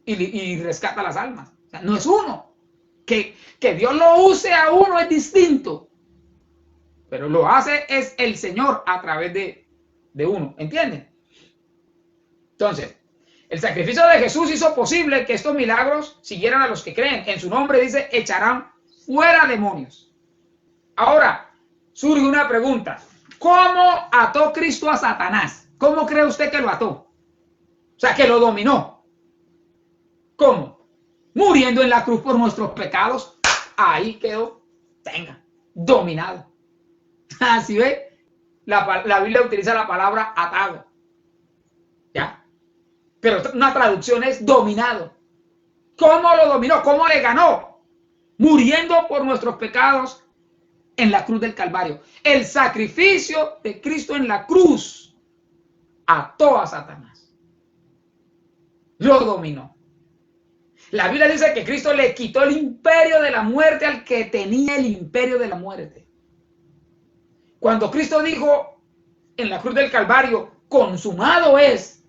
y rescata las almas. O sea, no es uno. Que Dios lo use a uno es distinto, pero lo hace es el Señor a través de uno, ¿entienden? Entonces, el sacrificio de Jesús hizo posible que estos milagros siguieran a los que creen. En su nombre dice, echarán fuera demonios. Ahora, surge una pregunta. ¿Cómo ató Cristo a Satanás? ¿Cómo cree usted que lo ató? O sea, que lo dominó. ¿Cómo? Muriendo en la cruz por nuestros pecados. Ahí quedó, dominado. Así ve, la Biblia utiliza la palabra atado. ¿Ya? Pero una traducción es dominado. ¿Cómo lo dominó? ¿Cómo le ganó? Muriendo por nuestros pecados en la cruz del Calvario. El sacrificio de Cristo en la cruz ató a Satanás. Lo dominó. La Biblia dice que Cristo le quitó el imperio de la muerte al que tenía el imperio de la muerte. Cuando Cristo dijo en la cruz del Calvario, consumado es,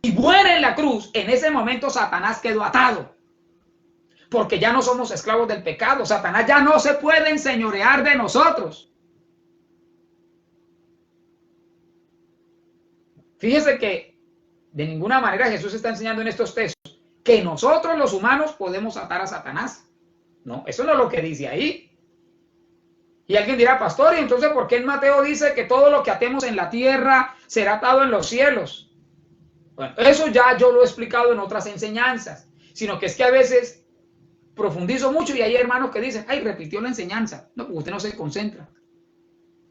y muere en la cruz, en ese momento Satanás quedó atado. Porque ya no somos esclavos del pecado. Satanás ya no se puede enseñorear de nosotros. Fíjese que de ninguna manera Jesús está enseñando en estos textos que nosotros los humanos podemos atar a Satanás. No, eso no es lo que dice ahí. Y alguien dirá, pastor, ¿y entonces por qué en Mateo dice que todo lo que atemos en la tierra será atado en los cielos? Bueno, eso ya yo lo he explicado en otras enseñanzas, sino que es que a veces profundizo mucho y hay hermanos que dicen, ay, repitió la enseñanza. No, porque usted no se concentra.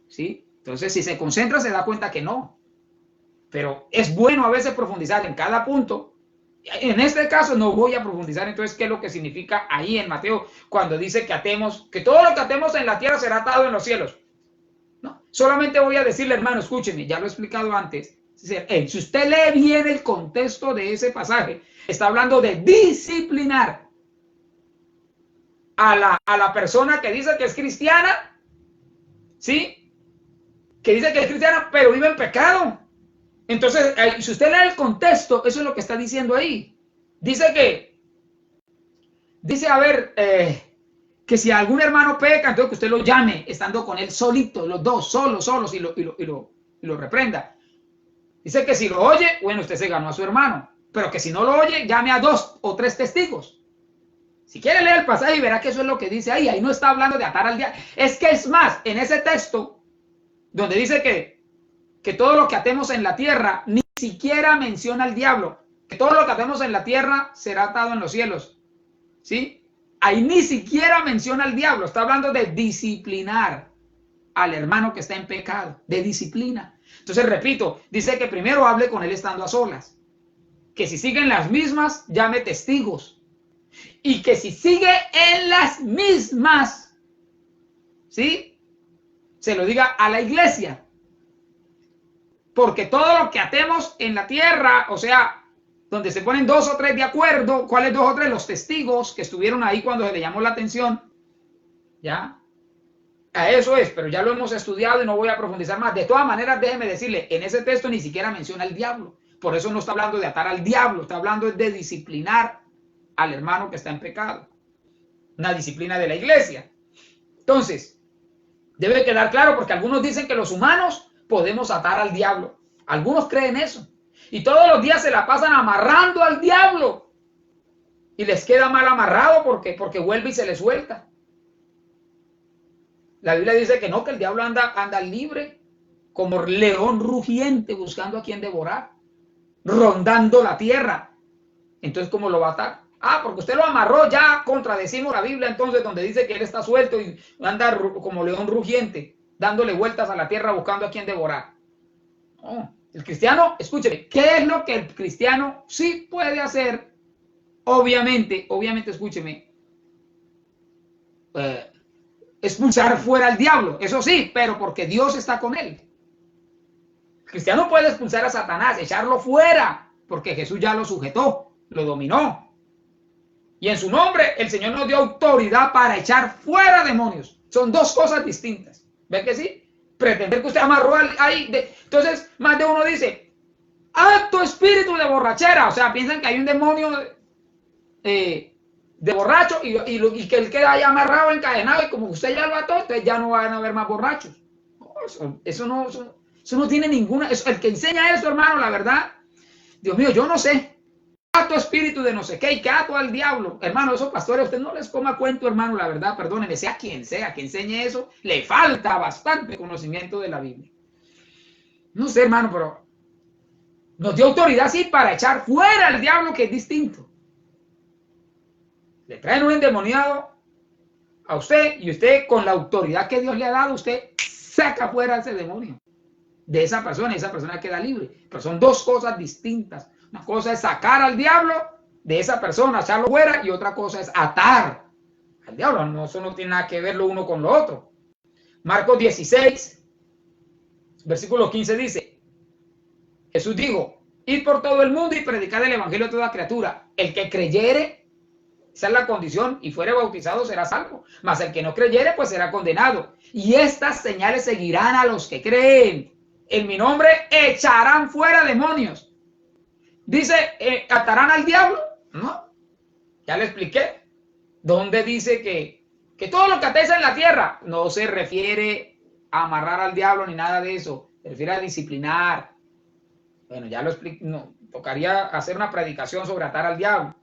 ¿Sí? Entonces, si se concentra, se da cuenta que no. Pero es bueno a veces profundizar en cada punto En este caso no voy a profundizar entonces qué es lo que significa ahí en Mateo cuando dice que atemos, que todo lo que atemos en la tierra será atado en los cielos. No, solamente voy a decirle, hermano, escúcheme, ya lo he explicado antes. Si usted lee bien el contexto de ese pasaje, está hablando de disciplinar a la persona que dice que es cristiana, ¿sí? Que dice que es cristiana, pero vive en pecado. Entonces, si usted lee el contexto, eso es lo que está diciendo ahí. Dice, a ver, que si algún hermano peca, entonces que usted lo llame, estando con él solito, los dos, solos, y lo reprenda. Dice que si lo oye, bueno, usted se ganó a su hermano, pero que si no lo oye, llame a 2 o 3 testigos. Si quiere leer el pasaje y verá que eso es lo que dice ahí. Ahí no está hablando de atar al diablo. Es que es más, en ese texto, donde dice que todo lo que atemos en la tierra, ni siquiera menciona al diablo. Que todo lo que atemos en la tierra será atado en los cielos. ¿Sí? Ahí ni siquiera menciona al diablo. Está hablando de disciplinar al hermano que está en pecado. De disciplina. Entonces, repito, dice que primero hable con él estando a solas. Que si siguen las mismas, llame testigos. Y que si sigue en las mismas, ¿sí? Se lo diga a la iglesia. Porque todo lo que atemos en la tierra, o sea, donde se ponen 2 o 3 de acuerdo, ¿cuáles 2 o 3? Los testigos que estuvieron ahí cuando se le llamó la atención, ¿ya? A eso es, pero ya lo hemos estudiado y no voy a profundizar más. De todas maneras, déjeme decirle, en ese texto ni siquiera menciona al diablo. Por eso no está hablando de atar al diablo, está hablando de disciplinar al hermano que está en pecado. Una disciplina de la iglesia. Entonces, debe quedar claro porque algunos dicen que los humanos podemos atar al diablo. Algunos creen eso. Y todos los días se la pasan amarrando al diablo. Y les queda mal amarrado porque vuelve y se le suelta. La Biblia dice que no, que el diablo anda libre, como león rugiente buscando a quien devorar, rondando la tierra. Entonces, ¿cómo lo va a atar? Ah, porque usted lo amarró, ya contradecimos la Biblia entonces donde dice que él está suelto y anda como león rugiente, dándole vueltas a la tierra buscando a quien devorar. No, el cristiano, escúcheme, ¿qué es lo que el cristiano sí puede hacer? Obviamente, escúcheme, expulsar fuera al diablo, eso sí, pero porque Dios está con él. El cristiano puede expulsar a Satanás, echarlo fuera, porque Jesús ya lo sujetó, lo dominó. Y en su nombre el Señor nos dio autoridad para echar fuera demonios. Son 2 cosas distintas. ¿Ven que sí? Pretender que usted amarró ahí. Entonces, más de uno dice, alto espíritu de borrachera. O sea, piensan que hay un demonio de borracho y que él queda ahí amarrado, encadenado. Y como usted ya lo ató, entonces ya no van a haber más borrachos. No, eso no tiene ninguna... el que enseña eso, hermano, la verdad, Dios mío, yo no sé. Ato espíritu de no sé qué y que ato al diablo. Hermano, esos pastores, usted no les coma cuento, hermano, la verdad, perdónenme, sea, que enseñe eso, le falta bastante conocimiento de la Biblia. No sé, hermano, pero nos dio autoridad, sí, para echar fuera al diablo, que es distinto. Le traen un endemoniado a usted y usted, con la autoridad que Dios le ha dado, usted saca fuera a ese demonio de esa persona y esa persona queda libre. Pero son 2 cosas distintas. Una cosa es sacar al diablo de esa persona, echarlo fuera, y otra cosa es atar al diablo. No, eso no tiene nada que ver lo uno con lo otro. Marcos 16, versículo 15 dice, Jesús dijo, id por todo el mundo y predicad el evangelio a toda criatura. El que creyere, esa es la condición, y fuere bautizado será salvo. Mas el que no creyere, pues será condenado. Y estas señales seguirán a los que creen. En mi nombre echarán fuera demonios. Dice, ¿atarán al diablo? No, ya le expliqué. ¿Dónde dice que todo lo que ates en la tierra? No se refiere a amarrar al diablo ni nada de eso. Se refiere a disciplinar. Bueno, ya lo expliqué. No, tocaría hacer una predicación sobre atar al diablo.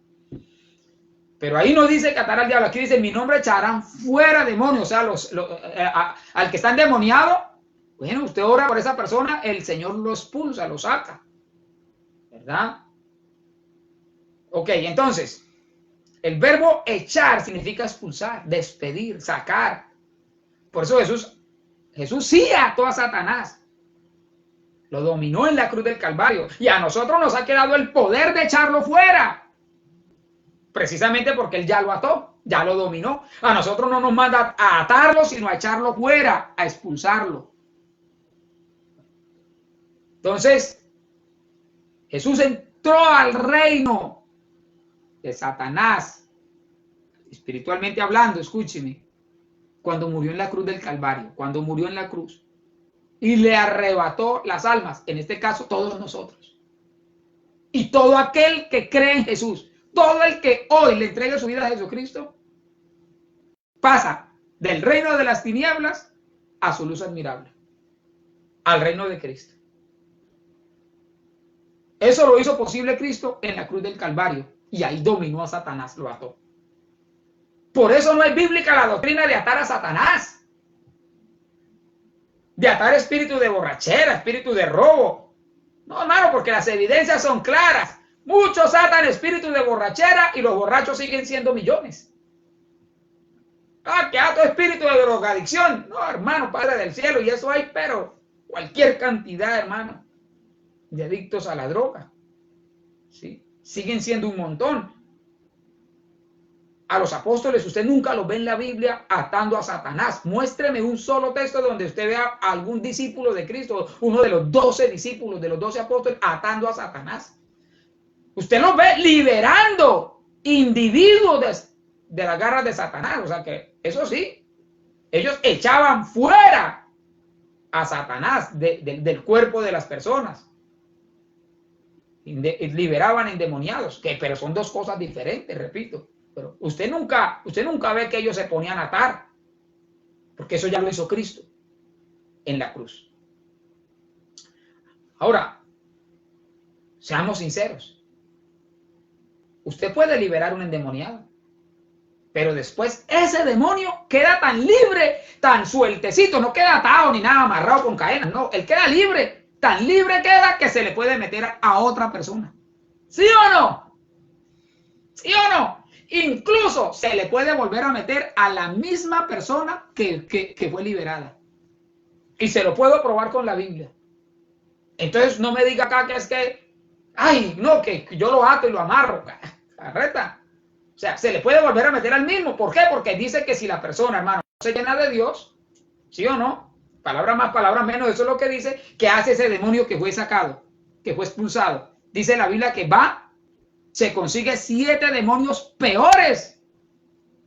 Pero ahí no dice que atar al diablo. Aquí dice, en mi nombre echarán fuera demonios. O sea, al que está endemoniado, bueno, usted ora por esa persona, el Señor lo expulsa, lo saca. ¿Verdad? Ok, entonces, el verbo echar significa expulsar, despedir, sacar. Por eso Jesús sí ató a Satanás. Lo dominó en la cruz del Calvario. Y a nosotros nos ha quedado el poder de echarlo fuera. Precisamente porque Él ya lo ató, ya lo dominó. A nosotros no nos manda a atarlo, sino a echarlo fuera, a expulsarlo. Entonces, Jesús entró al reino de Satanás, espiritualmente hablando, escúcheme, cuando murió en la cruz del Calvario, cuando murió en la cruz, y le arrebató las almas, en este caso todos nosotros. Y todo aquel que cree en Jesús, todo el que hoy le entregue su vida a Jesucristo, pasa del reino de las tinieblas a su luz admirable, al reino de Cristo. Eso lo hizo posible Cristo en la cruz del Calvario, y ahí dominó a Satanás, lo ató. Por eso no es bíblica la doctrina de atar a Satanás, de atar espíritu de borrachera, espíritu de robo. No, hermano, porque las evidencias son claras. Muchos atan espíritu de borrachera y los borrachos siguen siendo millones. Ah, que ato espíritu de drogadicción. No, hermano, Padre del cielo, y eso hay, pero cualquier cantidad, hermano, de adictos a la droga. ¿Sí? Siguen siendo un montón. A los apóstoles usted nunca los ve en la Biblia atando a Satanás. Muéstreme un solo texto donde usted vea a algún discípulo de Cristo, uno de los 12 discípulos, de los 12 apóstoles, atando a Satanás. Usted los ve liberando individuos de las garras de Satanás. O sea que, eso sí, ellos echaban fuera a Satanás del cuerpo de las personas. Liberaban endemoniados, pero son dos cosas diferentes, repito. Pero usted nunca ve que ellos se ponían a atar, porque eso ya lo hizo Cristo en la cruz. Ahora, seamos sinceros. Usted puede liberar un endemoniado, pero después ese demonio queda tan libre, tan sueltecito, no queda atado ni nada amarrado con cadenas, no, él queda libre, tan libre queda que se le puede meter a otra persona. ¿Sí o no? ¿Sí o no? Incluso se le puede volver a meter a la misma persona que fue liberada. Y se lo puedo probar con la Biblia. Entonces no me diga acá que es que, ay, no, que yo lo ato y lo amarro. Carreta. O sea, se le puede volver a meter al mismo. ¿Por qué? Porque dice que si la persona, hermano, no se llena de Dios, ¿sí o no? Palabras más, palabras menos, eso es lo que dice, que hace ese demonio que fue sacado, que fue expulsado. Dice la Biblia que va, se consigue 7 demonios peores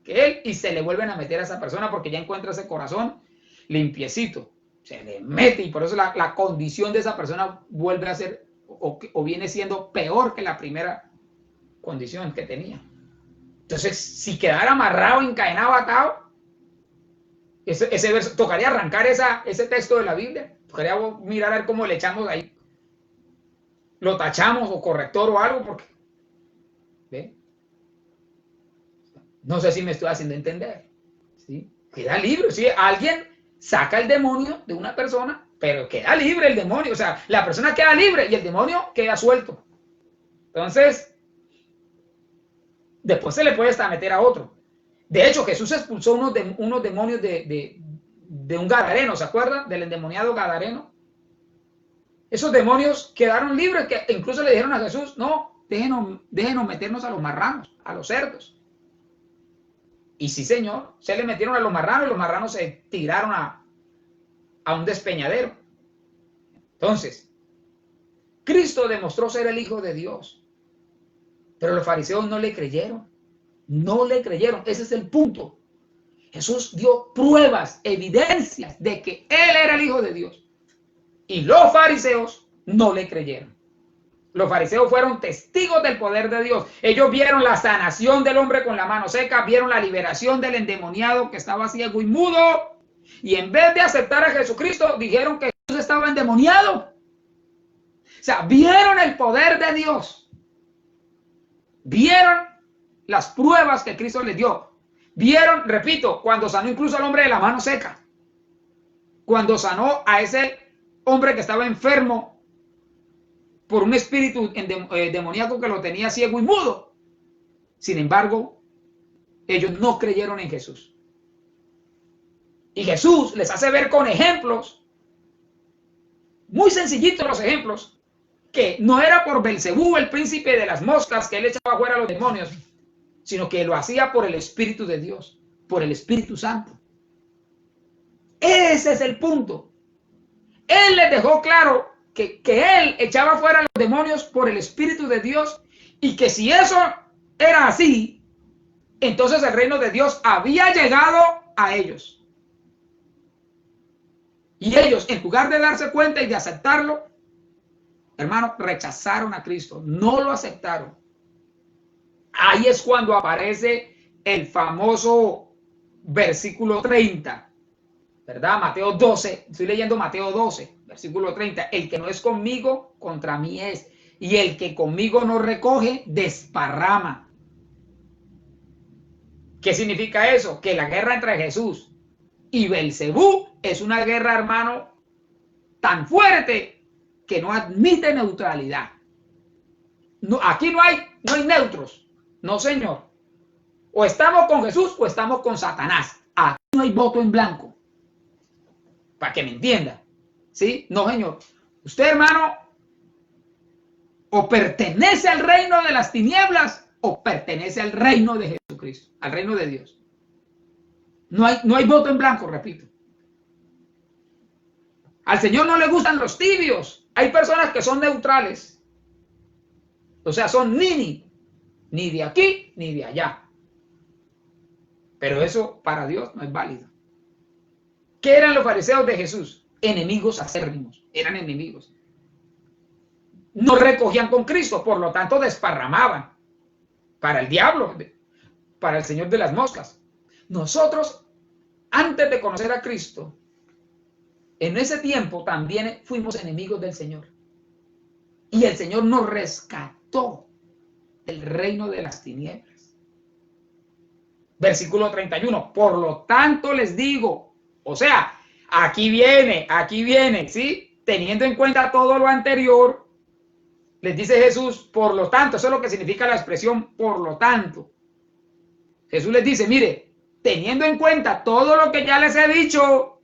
que él y se le vuelven a meter a esa persona porque ya encuentra ese corazón limpiecito. Se le mete y por eso la condición de esa persona vuelve a ser o viene siendo peor que la primera condición que tenía. Entonces, si quedara amarrado, encadenado, atado, ese verso, tocaría arrancar ese texto de la Biblia, tocaría mirar a ver cómo le echamos ahí, lo tachamos o corrector o algo, porque ¿ve? No sé si me estoy haciendo entender, ¿sí? Queda libre, ¿sí? Alguien saca el demonio de una persona, pero queda libre el demonio, o sea, la persona queda libre y el demonio queda suelto. Entonces, después se le puede hasta meter a otro. De hecho, Jesús expulsó unos demonios de un gadareno, ¿se acuerdan? Del endemoniado gadareno. Esos demonios quedaron libres, que incluso le dijeron a Jesús, no, déjenos meternos a los marranos, a los cerdos. Y sí, Señor, se le metieron a los marranos y los marranos se tiraron a un despeñadero. Entonces, Cristo demostró ser el Hijo de Dios, pero los fariseos no le creyeron. No le creyeron. Ese es el punto. Jesús dio pruebas, evidencias de que Él era el Hijo de Dios. Y los fariseos no le creyeron. Los fariseos fueron testigos del poder de Dios. Ellos vieron la sanación del hombre con la mano seca, vieron la liberación del endemoniado que estaba ciego y mudo. Y en vez de aceptar a Jesucristo, dijeron que Jesús estaba endemoniado. O sea, vieron el poder de Dios. Vieron las pruebas que Cristo les dio. Vieron, repito, cuando sanó incluso al hombre de la mano seca. Cuando sanó a ese hombre que estaba enfermo por un espíritu demoníaco que lo tenía ciego y mudo. Sin embargo, ellos no creyeron en Jesús. Y Jesús les hace ver con ejemplos Muy sencillitos los ejemplos, que no era por Belcebú, el príncipe de las moscas, que él echaba fuera a los demonios, sino que lo hacía por el Espíritu de Dios, por el Espíritu Santo. Ese es el punto. Él les dejó claro que él echaba fuera a los demonios por el Espíritu de Dios, y que si eso era así, entonces el reino de Dios había llegado a ellos. Y ellos, en lugar de darse cuenta y de aceptarlo, hermano, rechazaron a Cristo, no lo aceptaron. Ahí es cuando aparece el famoso versículo 30, ¿verdad? Mateo 12, estoy leyendo Mateo 12, versículo 30. El que no es conmigo, contra mí es. Y el que conmigo no recoge, desparrama. ¿Qué significa eso? Que la guerra entre Jesús y Belcebú es una guerra, hermano, tan fuerte que no admite neutralidad. No, aquí no hay neutros. No, señor. O estamos con Jesús o estamos con Satanás. Aquí no hay voto en blanco. Para que me entienda. ¿Sí? No, señor. Usted, hermano, o pertenece al reino de las tinieblas o pertenece al reino de Jesucristo, al reino de Dios. No hay voto en blanco, repito. Al Señor no le gustan los tibios. Hay personas que son neutrales. O sea, son ni de aquí ni de allá. Pero eso para Dios no es válido. ¿Qué eran los fariseos de Jesús? Enemigos acérrimos. Eran enemigos. No recogían con Cristo, por lo tanto desparramaban para el diablo, para el señor de las moscas. Nosotros, antes de conocer a Cristo, en ese tiempo también fuimos enemigos del Señor. Y el Señor nos rescató del reino de las tinieblas. Versículo 31. Por lo tanto les digo, o sea, aquí viene, ¿sí? Teniendo en cuenta todo lo anterior, les dice Jesús, por lo tanto, eso es lo que significa la expresión por lo tanto. Jesús les dice, mire, teniendo en cuenta todo lo que ya les he dicho,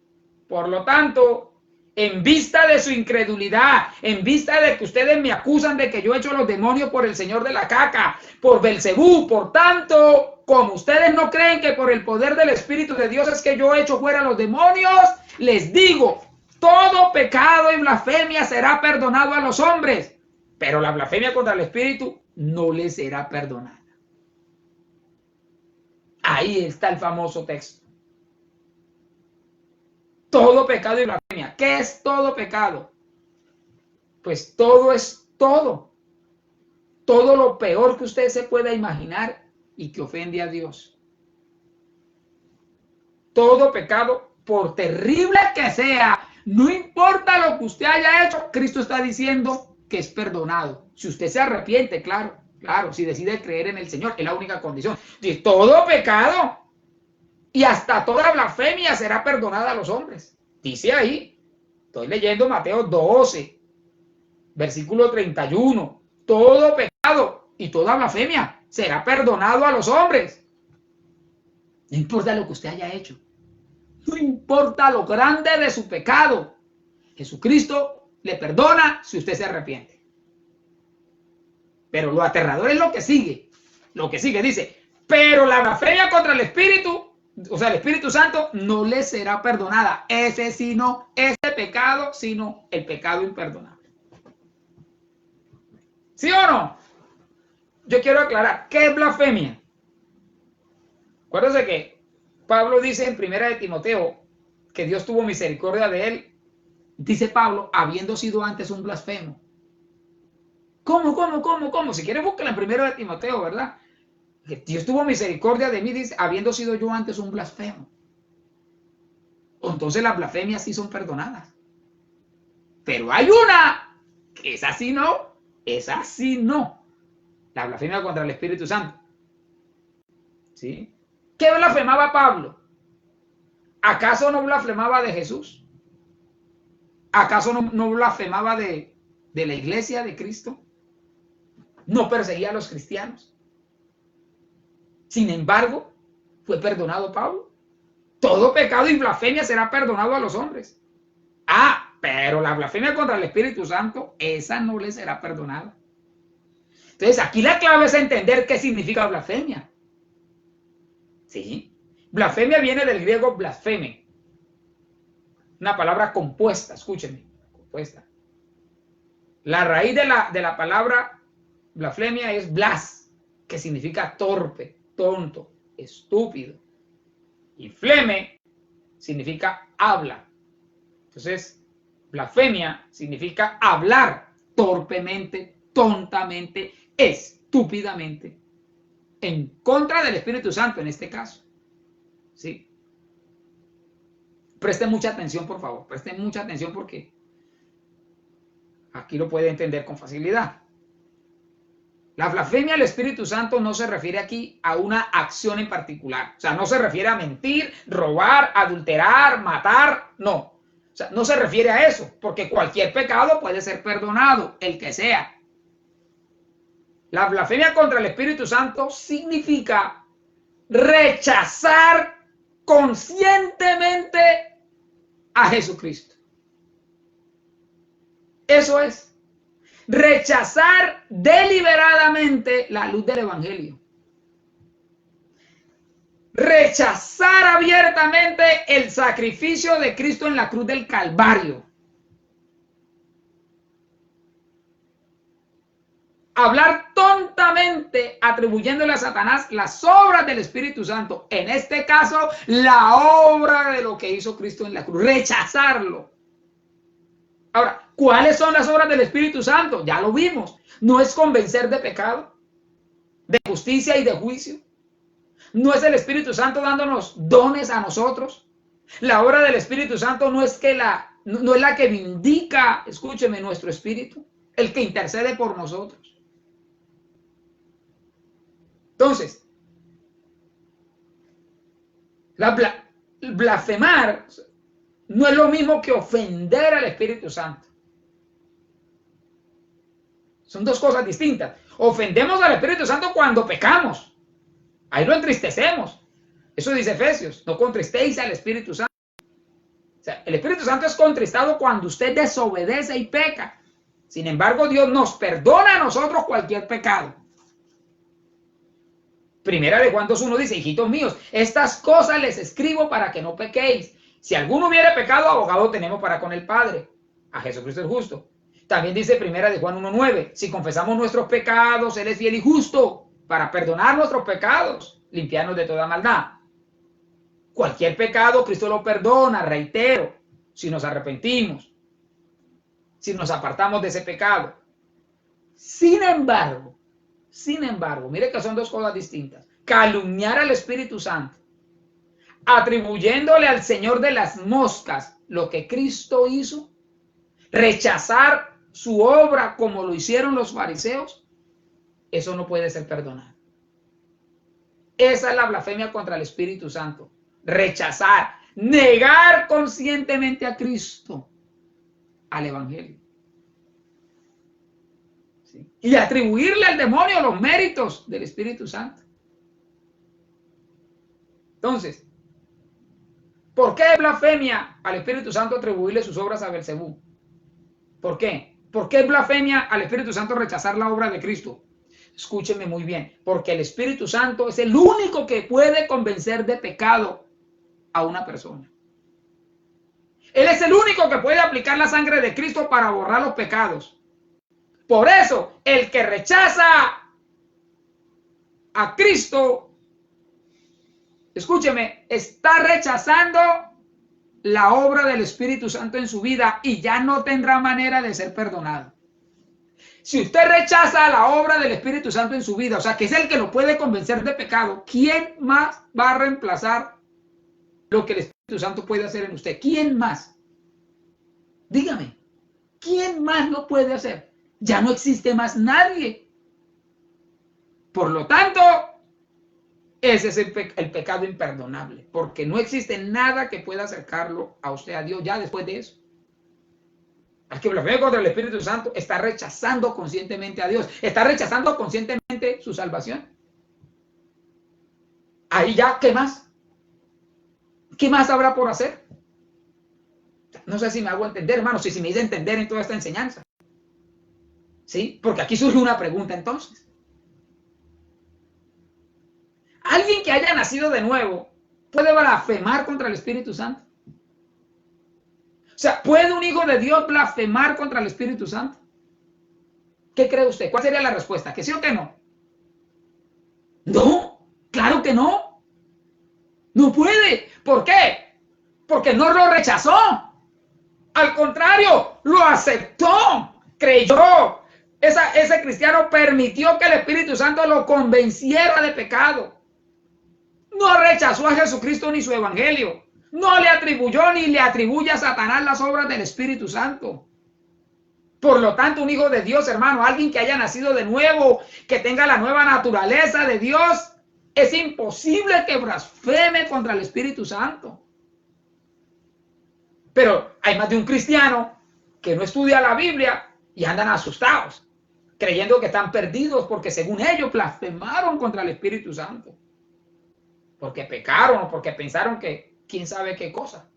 por lo tanto, en vista de su incredulidad, en vista de que ustedes me acusan de que yo echo los demonios por el señor de la caca, por Belcebú, por tanto, como ustedes no creen que por el poder del Espíritu de Dios es que yo echo fuera los demonios, les digo, todo pecado y blasfemia será perdonado a los hombres, pero la blasfemia contra el Espíritu no les será perdonada. Ahí está el famoso texto. Todo pecado y blasfemia. ¿Qué es todo pecado? Pues todo es todo. Todo lo peor que usted se pueda imaginar y que ofende a Dios. Todo pecado, por terrible que sea, no importa lo que usted haya hecho, Cristo está diciendo que es perdonado. Si usted se arrepiente, claro, si decide creer en el Señor, es la única condición. Y todo pecado y hasta toda blasfemia será perdonada a los hombres. Dice ahí, estoy leyendo Mateo 12, versículo 31. Todo pecado y toda blasfemia será perdonado a los hombres. No importa lo que usted haya hecho. No importa lo grande de su pecado. Jesucristo le perdona si usted se arrepiente. Pero lo aterrador es lo que sigue. Lo que sigue dice, pero la blasfemia contra el Espíritu, o sea, el Espíritu Santo, no le será perdonada. Ese pecado, sino el pecado imperdonable. ¿Sí o no? Yo quiero aclarar, ¿qué es blasfemia? Acuérdense que Pablo dice en 1 de Timoteo que Dios tuvo misericordia de él. Dice Pablo, habiendo sido antes un blasfemo. ¿Cómo? Si quieren, búsquenla en 1 de Timoteo, ¿verdad? Que Dios tuvo misericordia de mí, dice, habiendo sido yo antes un blasfemo. Entonces las blasfemias sí son perdonadas. Pero hay una que es así no. La blasfemia contra el Espíritu Santo. ¿Sí? ¿Qué blasfemaba Pablo? ¿Acaso no blasfemaba de Jesús? ¿Acaso no blasfemaba de la iglesia de Cristo? ¿No perseguía a los cristianos? Sin embargo, ¿fue perdonado Pablo? Todo pecado y blasfemia será perdonado a los hombres. pero la blasfemia contra el Espíritu Santo, esa no le será perdonada. Entonces, aquí la clave es entender qué significa blasfemia. ¿Sí? Blasfemia viene del griego blasfeme. Una palabra compuesta, escúchenme, compuesta. La raíz de la palabra blasfemia es blas, que significa torpe, tonto, estúpido. Y fleme significa habla. Entonces, blasfemia significa hablar torpemente, tontamente, estúpidamente, en contra del Espíritu Santo en este caso. ¿Sí? Presten mucha atención, por favor. Presten mucha atención porque aquí lo puede entender con facilidad. La blasfemia al Espíritu Santo no se refiere aquí a una acción en particular. O sea, no se refiere a mentir, robar, adulterar, matar. No. O sea, no se refiere a eso, porque cualquier pecado puede ser perdonado, el que sea. La blasfemia contra el Espíritu Santo significa rechazar conscientemente a Jesucristo. Eso es. Rechazar deliberadamente la luz del Evangelio. Rechazar abiertamente el sacrificio de Cristo en la cruz del Calvario. Hablar tontamente atribuyéndole a Satanás las obras del Espíritu Santo. En este caso, la obra de lo que hizo Cristo en la cruz. Rechazarlo. Ahora, ¿cuáles son las obras del Espíritu Santo? Ya lo vimos. No es convencer de pecado, de justicia y de juicio. No es el Espíritu Santo dándonos dones a nosotros. La obra del Espíritu Santo no es la que vindica, escúcheme, nuestro espíritu, el que intercede por nosotros. Entonces, blasfemar no es lo mismo que ofender al Espíritu Santo. Son dos cosas distintas. Ofendemos al Espíritu Santo cuando pecamos. Ahí lo entristecemos. Eso dice Efesios. No contristéis al Espíritu Santo. O sea, el Espíritu Santo es contristado cuando usted desobedece y peca. Sin embargo, Dios nos perdona a nosotros cualquier pecado. Primera de Juan 2:1 dice, hijitos míos, estas cosas les escribo para que no pequéis. Si alguno hubiere pecado, abogado tenemos para con el Padre, a Jesucristo el justo. También dice primera de Juan 1:9, si confesamos nuestros pecados, Él es fiel y justo para perdonar nuestros pecados, limpiarnos de toda maldad. Cualquier pecado, Cristo lo perdona, reitero, si nos arrepentimos, si nos apartamos de ese pecado. Sin embargo, mire que son dos cosas distintas. Calumniar al Espíritu Santo, atribuyéndole al Señor de las moscas lo que Cristo hizo, rechazar su obra como lo hicieron los fariseos, eso no puede ser perdonado. Esa es la blasfemia contra el Espíritu Santo. Rechazar, negar conscientemente a Cristo, al Evangelio. ¿Sí? Y atribuirle al demonio los méritos del Espíritu Santo. Entonces, ¿por qué blasfemia al Espíritu Santo atribuirle sus obras a Belcebú? ¿Por qué? ¿Por qué blasfemia al Espíritu Santo rechazar la obra de Cristo? Escúcheme muy bien, porque el Espíritu Santo es el único que puede convencer de pecado a una persona. Él es el único que puede aplicar la sangre de Cristo para borrar los pecados. Por eso, el que rechaza a Cristo, escúcheme, está rechazando la obra del Espíritu Santo en su vida y ya no tendrá manera de ser perdonado. Si usted rechaza la obra del Espíritu Santo en su vida, o sea, que es el que lo puede convencer de pecado, ¿quién más va a reemplazar lo que el Espíritu Santo puede hacer en usted? ¿Quién más? Dígame, ¿quién más lo puede hacer? Ya no existe más nadie. Por lo tanto, ese es el pecado imperdonable, porque no existe nada que pueda acercarlo a usted a Dios ya después de eso. El que blasfema contra el Espíritu Santo está rechazando conscientemente a Dios, está rechazando conscientemente su salvación. Ahí ya, ¿qué más? ¿Qué más habrá por hacer? No sé si me hago entender, hermano, si me hice entender en toda esta enseñanza. ¿Sí? Porque aquí surge una pregunta entonces. ¿Alguien que haya nacido de nuevo puede blasfemar contra el Espíritu Santo? O sea, ¿puede un hijo de Dios blasfemar contra el Espíritu Santo? ¿Qué cree usted? ¿Cuál sería la respuesta? ¿Que sí o que no? No, claro que no. No puede. ¿Por qué? Porque no lo rechazó. Al contrario, lo aceptó, creyó. Ese cristiano permitió que el Espíritu Santo lo convenciera de pecado. No rechazó a Jesucristo ni su evangelio. No le atribuyó ni le atribuye a Satanás las obras del Espíritu Santo. Por lo tanto, un hijo de Dios, hermano, alguien que haya nacido de nuevo, que tenga la nueva naturaleza de Dios, es imposible que blasfeme contra el Espíritu Santo. Pero hay más de un cristiano que no estudia la Biblia y andan asustados, creyendo que están perdidos porque según ellos blasfemaron contra el Espíritu Santo. Porque pecaron o porque pensaron que quién sabe qué cosa.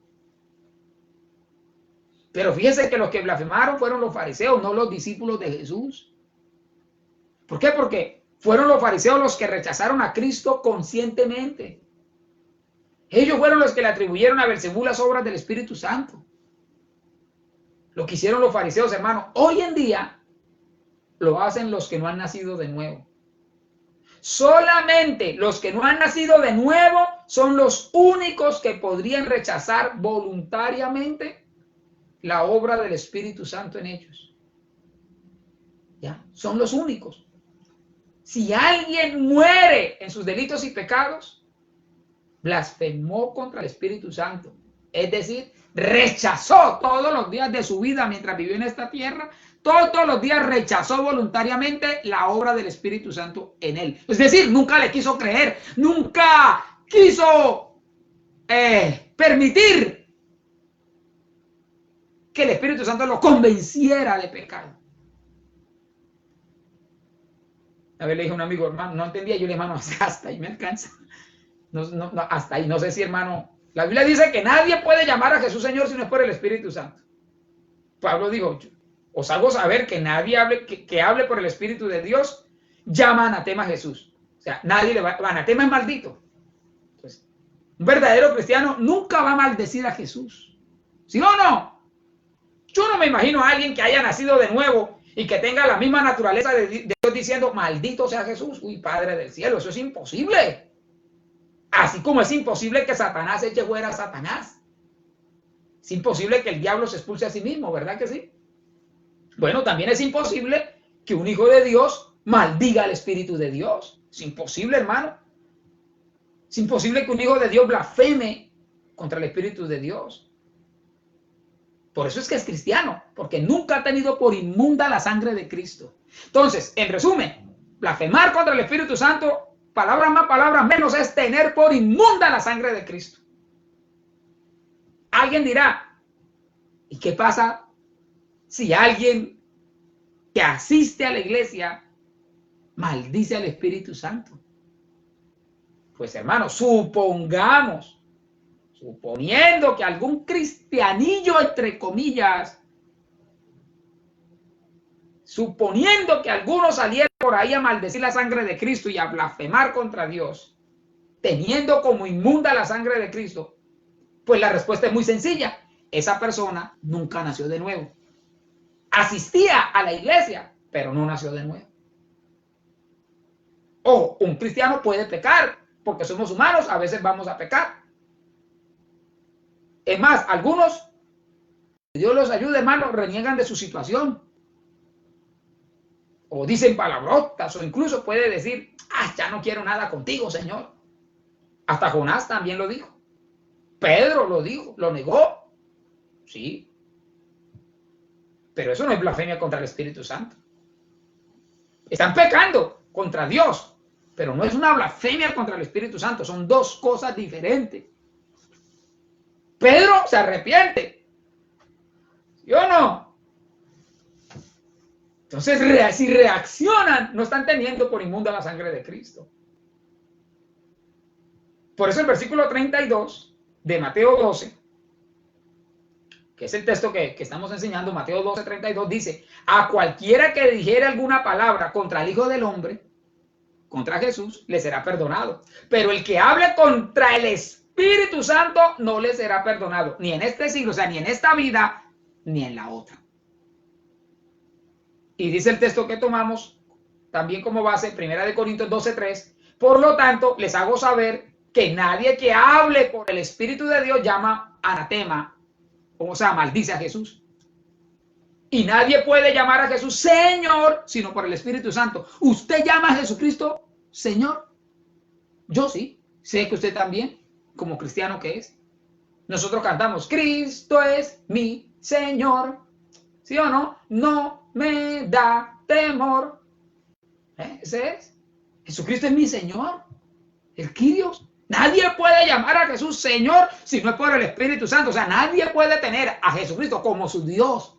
Pero fíjense que los que blasfemaron fueron los fariseos, no los discípulos de Jesús. ¿Por qué? Porque fueron los fariseos los que rechazaron a Cristo conscientemente. Ellos fueron los que le atribuyeron a Belcebú las obras del Espíritu Santo. Lo que hicieron los fariseos, hermano, hoy en día lo hacen los que no han nacido de nuevo. Solamente los que no han nacido de nuevo son los únicos que podrían rechazar voluntariamente la obra del Espíritu Santo en ellos. ¿Ya? Son los únicos. Si alguien muere en sus delitos y pecados, blasfemó contra el Espíritu Santo. Es decir, rechazó todos los días de su vida mientras vivió en esta tierra. Todos los días rechazó voluntariamente la obra del Espíritu Santo en él. Es decir, nunca le quiso creer, nunca quiso permitir que el Espíritu Santo lo convenciera de pecado. A ver, le dije a un amigo, hermano, no entendía, yo le dije, hermano, hasta ahí me alcanza. No, hasta ahí, no sé si, hermano, la Biblia dice que nadie puede llamar a Jesús Señor si no es por el Espíritu Santo. Pablo dijo, os hago saber que nadie hable, que hable por el Espíritu de Dios, llama anatema a Jesús. O sea, nadie le va, anatema es maldito. Entonces, un verdadero cristiano nunca va a maldecir a Jesús. ¿Sí o no? Yo no me imagino a alguien que haya nacido de nuevo y que tenga la misma naturaleza de Dios diciendo, maldito sea Jesús, uy, Padre del cielo, eso es imposible. Así como es imposible que Satanás eche fuera a Satanás. Es imposible que el diablo se expulse a sí mismo, ¿verdad que sí? Bueno, también es imposible que un hijo de Dios maldiga al Espíritu de Dios. Es imposible, hermano. Es imposible que un hijo de Dios blasfeme contra el Espíritu de Dios. Por eso es que es cristiano, porque nunca ha tenido por inmunda la sangre de Cristo. Entonces, en resumen, blasfemar contra el Espíritu Santo, palabras más, palabras menos, es tener por inmunda la sangre de Cristo. Alguien dirá, ¿y qué pasa si alguien que asiste a la iglesia maldice al Espíritu Santo? Pues hermano, suponiendo que algún cristianillo, entre comillas, suponiendo que alguno saliera por ahí a maldecir la sangre de Cristo y a blasfemar contra Dios, teniendo como inmunda la sangre de Cristo, pues la respuesta es muy sencilla. Esa persona nunca nació de nuevo. Asistía a la iglesia, pero no nació de nuevo. O un cristiano puede pecar, porque somos humanos, a veces vamos a pecar. Es más, algunos, Dios los ayude, hermanos, reniegan de su situación. O dicen palabrotas, o incluso puede decir, ya no quiero nada contigo, Señor. Hasta Jonás también lo dijo. Pedro lo dijo, lo negó. Sí. Pero eso no es blasfemia contra el Espíritu Santo. Están pecando contra Dios, pero no es una blasfemia contra el Espíritu Santo. Son dos cosas diferentes. Pedro se arrepiente. ¿Sí o no? Entonces, si reaccionan, no están teniendo por inmunda la sangre de Cristo. Por eso el versículo 32 de Mateo 12 que es el texto que estamos enseñando, Mateo 12:32, dice: a cualquiera que dijere alguna palabra contra el Hijo del Hombre, contra Jesús, le será perdonado. Pero el que hable contra el Espíritu Santo no le será perdonado, ni en este siglo, o sea, ni en esta vida, ni en la otra. Y dice el texto que tomamos también como base, 1 Corintios 12:3, por lo tanto, les hago saber que nadie que hable por el Espíritu de Dios llama anatema, o sea, maldice a Jesús. Y nadie puede llamar a Jesús Señor, sino por el Espíritu Santo. ¿Usted llama a Jesucristo Señor? Yo sí, sé que usted también, como cristiano que es. Nosotros cantamos, Cristo es mi Señor. ¿Sí o no? No me da temor. Ese es. Jesucristo es mi Señor, el Kyrios. Nadie puede llamar a Jesús Señor si no es por el Espíritu Santo. O sea, nadie puede tener a Jesucristo como su Dios,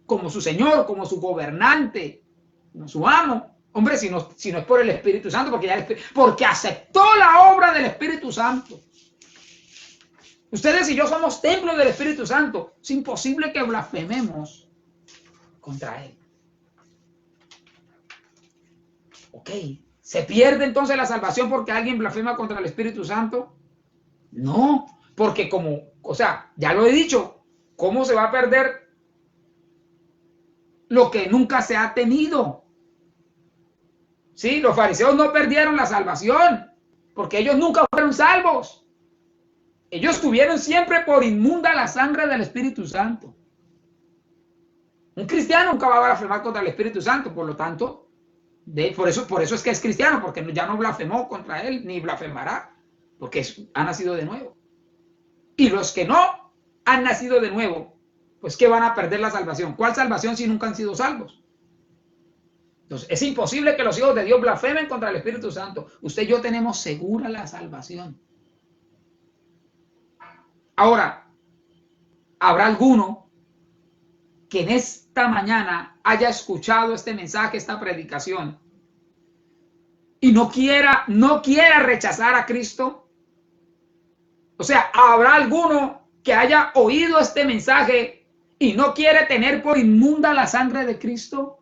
como su Señor, como su gobernante, como su amo. Hombre, si no es por el Espíritu Santo, porque aceptó la obra del Espíritu Santo. Ustedes y yo somos templos del Espíritu Santo. Es imposible que blasfememos contra Él. Ok. ¿Se pierde entonces la salvación porque alguien blasfema contra el Espíritu Santo? No, porque ya lo he dicho, ¿cómo se va a perder lo que nunca se ha tenido? Sí, los fariseos no perdieron la salvación, porque ellos nunca fueron salvos. Ellos tuvieron siempre por inmunda la sangre del Espíritu Santo. Un cristiano nunca va a blasfemar contra el Espíritu Santo, por lo tanto, por eso es que es cristiano, porque ya no blasfemó contra él, ni blasfemará, porque ha nacido de nuevo. Y los que no han nacido de nuevo, pues ¿qué van a perder la salvación? ¿Cuál salvación si nunca han sido salvos? Entonces, es imposible que los hijos de Dios blasfemen contra el Espíritu Santo. Usted y yo tenemos segura la salvación. Ahora, ¿habrá alguno que en esta mañana haya escuchado este mensaje, esta predicación, y no quiera rechazar a Cristo? O sea, ¿habrá alguno que haya oído este mensaje y no quiere tener por inmunda la sangre de Cristo?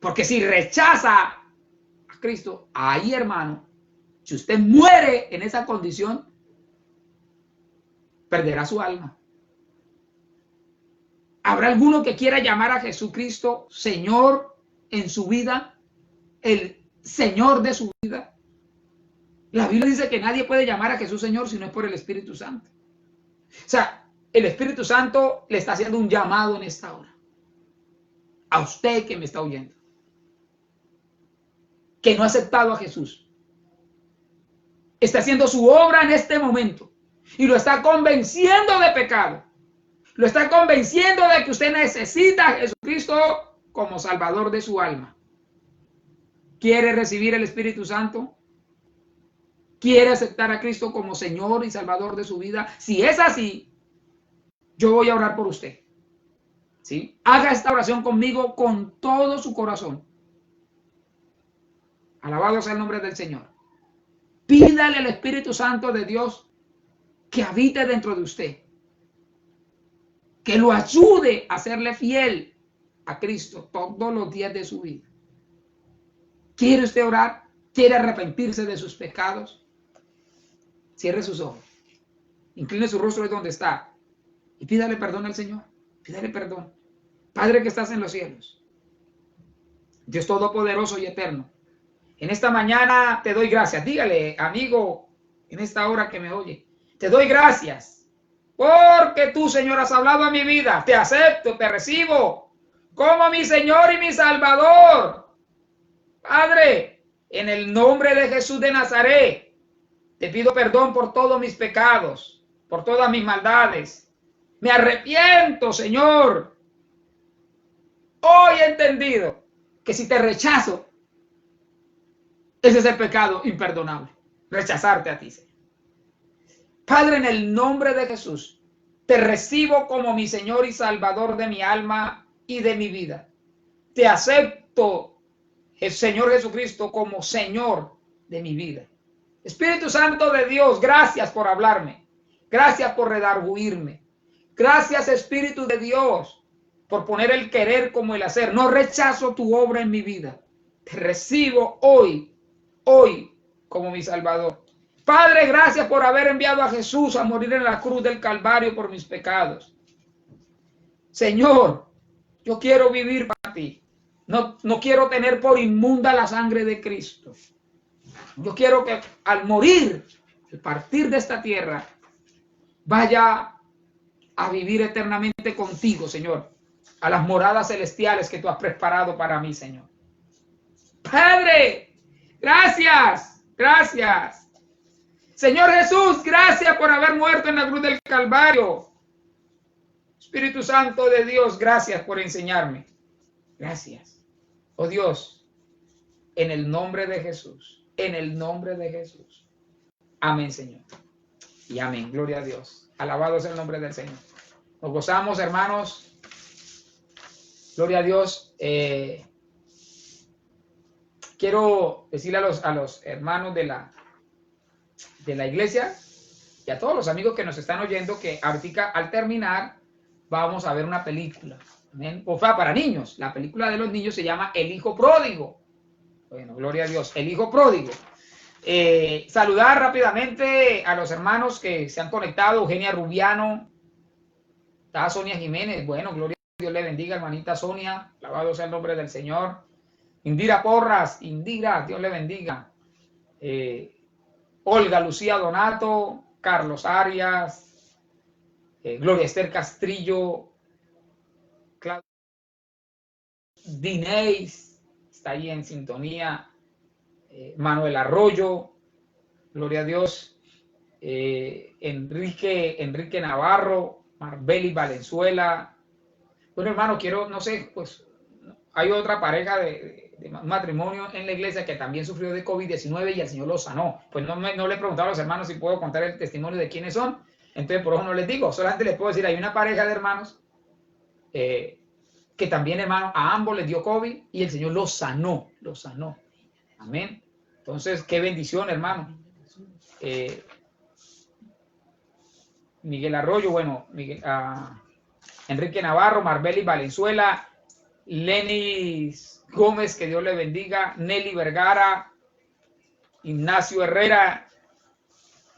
Porque si rechaza a Cristo, ahí, hermano, si usted muere en esa condición, perderá su alma. ¿Habrá alguno que quiera llamar a Jesucristo Señor en su vida? El Señor de su vida. La Biblia dice que nadie puede llamar a Jesús Señor si no es por el Espíritu Santo. O sea, el Espíritu Santo le está haciendo un llamado en esta hora. A usted que me está oyendo, que no ha aceptado a Jesús. Está haciendo su obra en este momento y lo está convenciendo de pecado. Lo está convenciendo de que usted necesita a Jesucristo como Salvador de su alma. ¿Quiere recibir el Espíritu Santo? ¿Quiere aceptar a Cristo como Señor y Salvador de su vida? Si es así, yo voy a orar por usted. ¿Sí? Haga esta oración conmigo con todo su corazón. Alabado sea el nombre del Señor. Pídale al Espíritu Santo de Dios que habite dentro de usted, que lo ayude a serle fiel a Cristo todos los días de su vida. ¿Quiere usted orar? ¿Quiere arrepentirse de sus pecados? Cierre sus ojos, incline su rostro de donde está y pídale perdón al Señor. Pídale perdón. Padre que estás en los cielos, Dios todopoderoso y eterno, en esta mañana te doy gracias. Dígale, amigo, en esta hora que me oye, te doy gracias porque tú, Señor, has hablado a mi vida. Te acepto, te recibo como mi Señor y mi Salvador. Padre, en el nombre de Jesús de Nazaret, te pido perdón por todos mis pecados, por todas mis maldades. Me arrepiento, Señor. Hoy he entendido que si te rechazo, ese es el pecado imperdonable. Rechazarte a ti, Señor. Padre, en el nombre de Jesús, te recibo como mi Señor y Salvador de mi alma y de mi vida. Te acepto, Señor Jesucristo, como Señor de mi vida. Espíritu Santo de Dios, gracias por hablarme. Gracias por redarguirme. Gracias, Espíritu de Dios, por poner el querer como el hacer. No rechazo tu obra en mi vida. Te recibo hoy como mi Salvador. Padre, gracias por haber enviado a Jesús a morir en la cruz del Calvario por mis pecados. Señor, yo quiero vivir para ti. No quiero tener por inmunda la sangre de Cristo. Yo quiero que al morir, al partir de esta tierra, vaya a vivir eternamente contigo, Señor, a las moradas celestiales que tú has preparado para mí, Señor. Padre, gracias, gracias. Señor Jesús, gracias por haber muerto en la cruz del Calvario. Espíritu Santo de Dios, gracias por enseñarme. Gracias. Oh Dios, en el nombre de Jesús, en el nombre de Jesús. Amén, Señor. Y amén. Gloria a Dios. Alabado sea el nombre del Señor. Nos gozamos, hermanos. Gloria a Dios. Quiero decirle a los hermanos de la iglesia y a todos los amigos que nos están oyendo que ahorita al terminar vamos a ver una película. ¿Amén? O sea, para niños. La película de los niños se llama El Hijo Pródigo. Bueno, gloria a Dios. El Hijo Pródigo. Saludar rápidamente a los hermanos que se han conectado. Eugenia Rubiano. Está Sonia Jiménez. Bueno, gloria a Dios le bendiga, hermanita Sonia. Alabado sea el nombre del Señor. Indira Porras. Indira, Dios le bendiga. Olga Lucía Donato. Carlos Arias. Gloria Esther Castrillo. Dineis. Está ahí en sintonía. Manuel Arroyo, gloria a Dios, Enrique Navarro, Marbeli Valenzuela. Bueno, hermano, quiero, no sé, pues hay otra pareja de matrimonio en la iglesia que también sufrió de COVID-19 y el Señor los sanó. Pues no le he preguntado a los hermanos si puedo contar el testimonio de quiénes son, entonces por eso no les digo, solamente les puedo decir, hay una pareja de hermanos que también, hermano, a ambos les dio COVID y el Señor los sanó, Amén. Entonces, qué bendición, hermano. Miguel Arroyo, bueno, Enrique Navarro, Marbeli Valenzuela, Lenis Gómez, que Dios le bendiga, Nelly Vergara, Ignacio Herrera,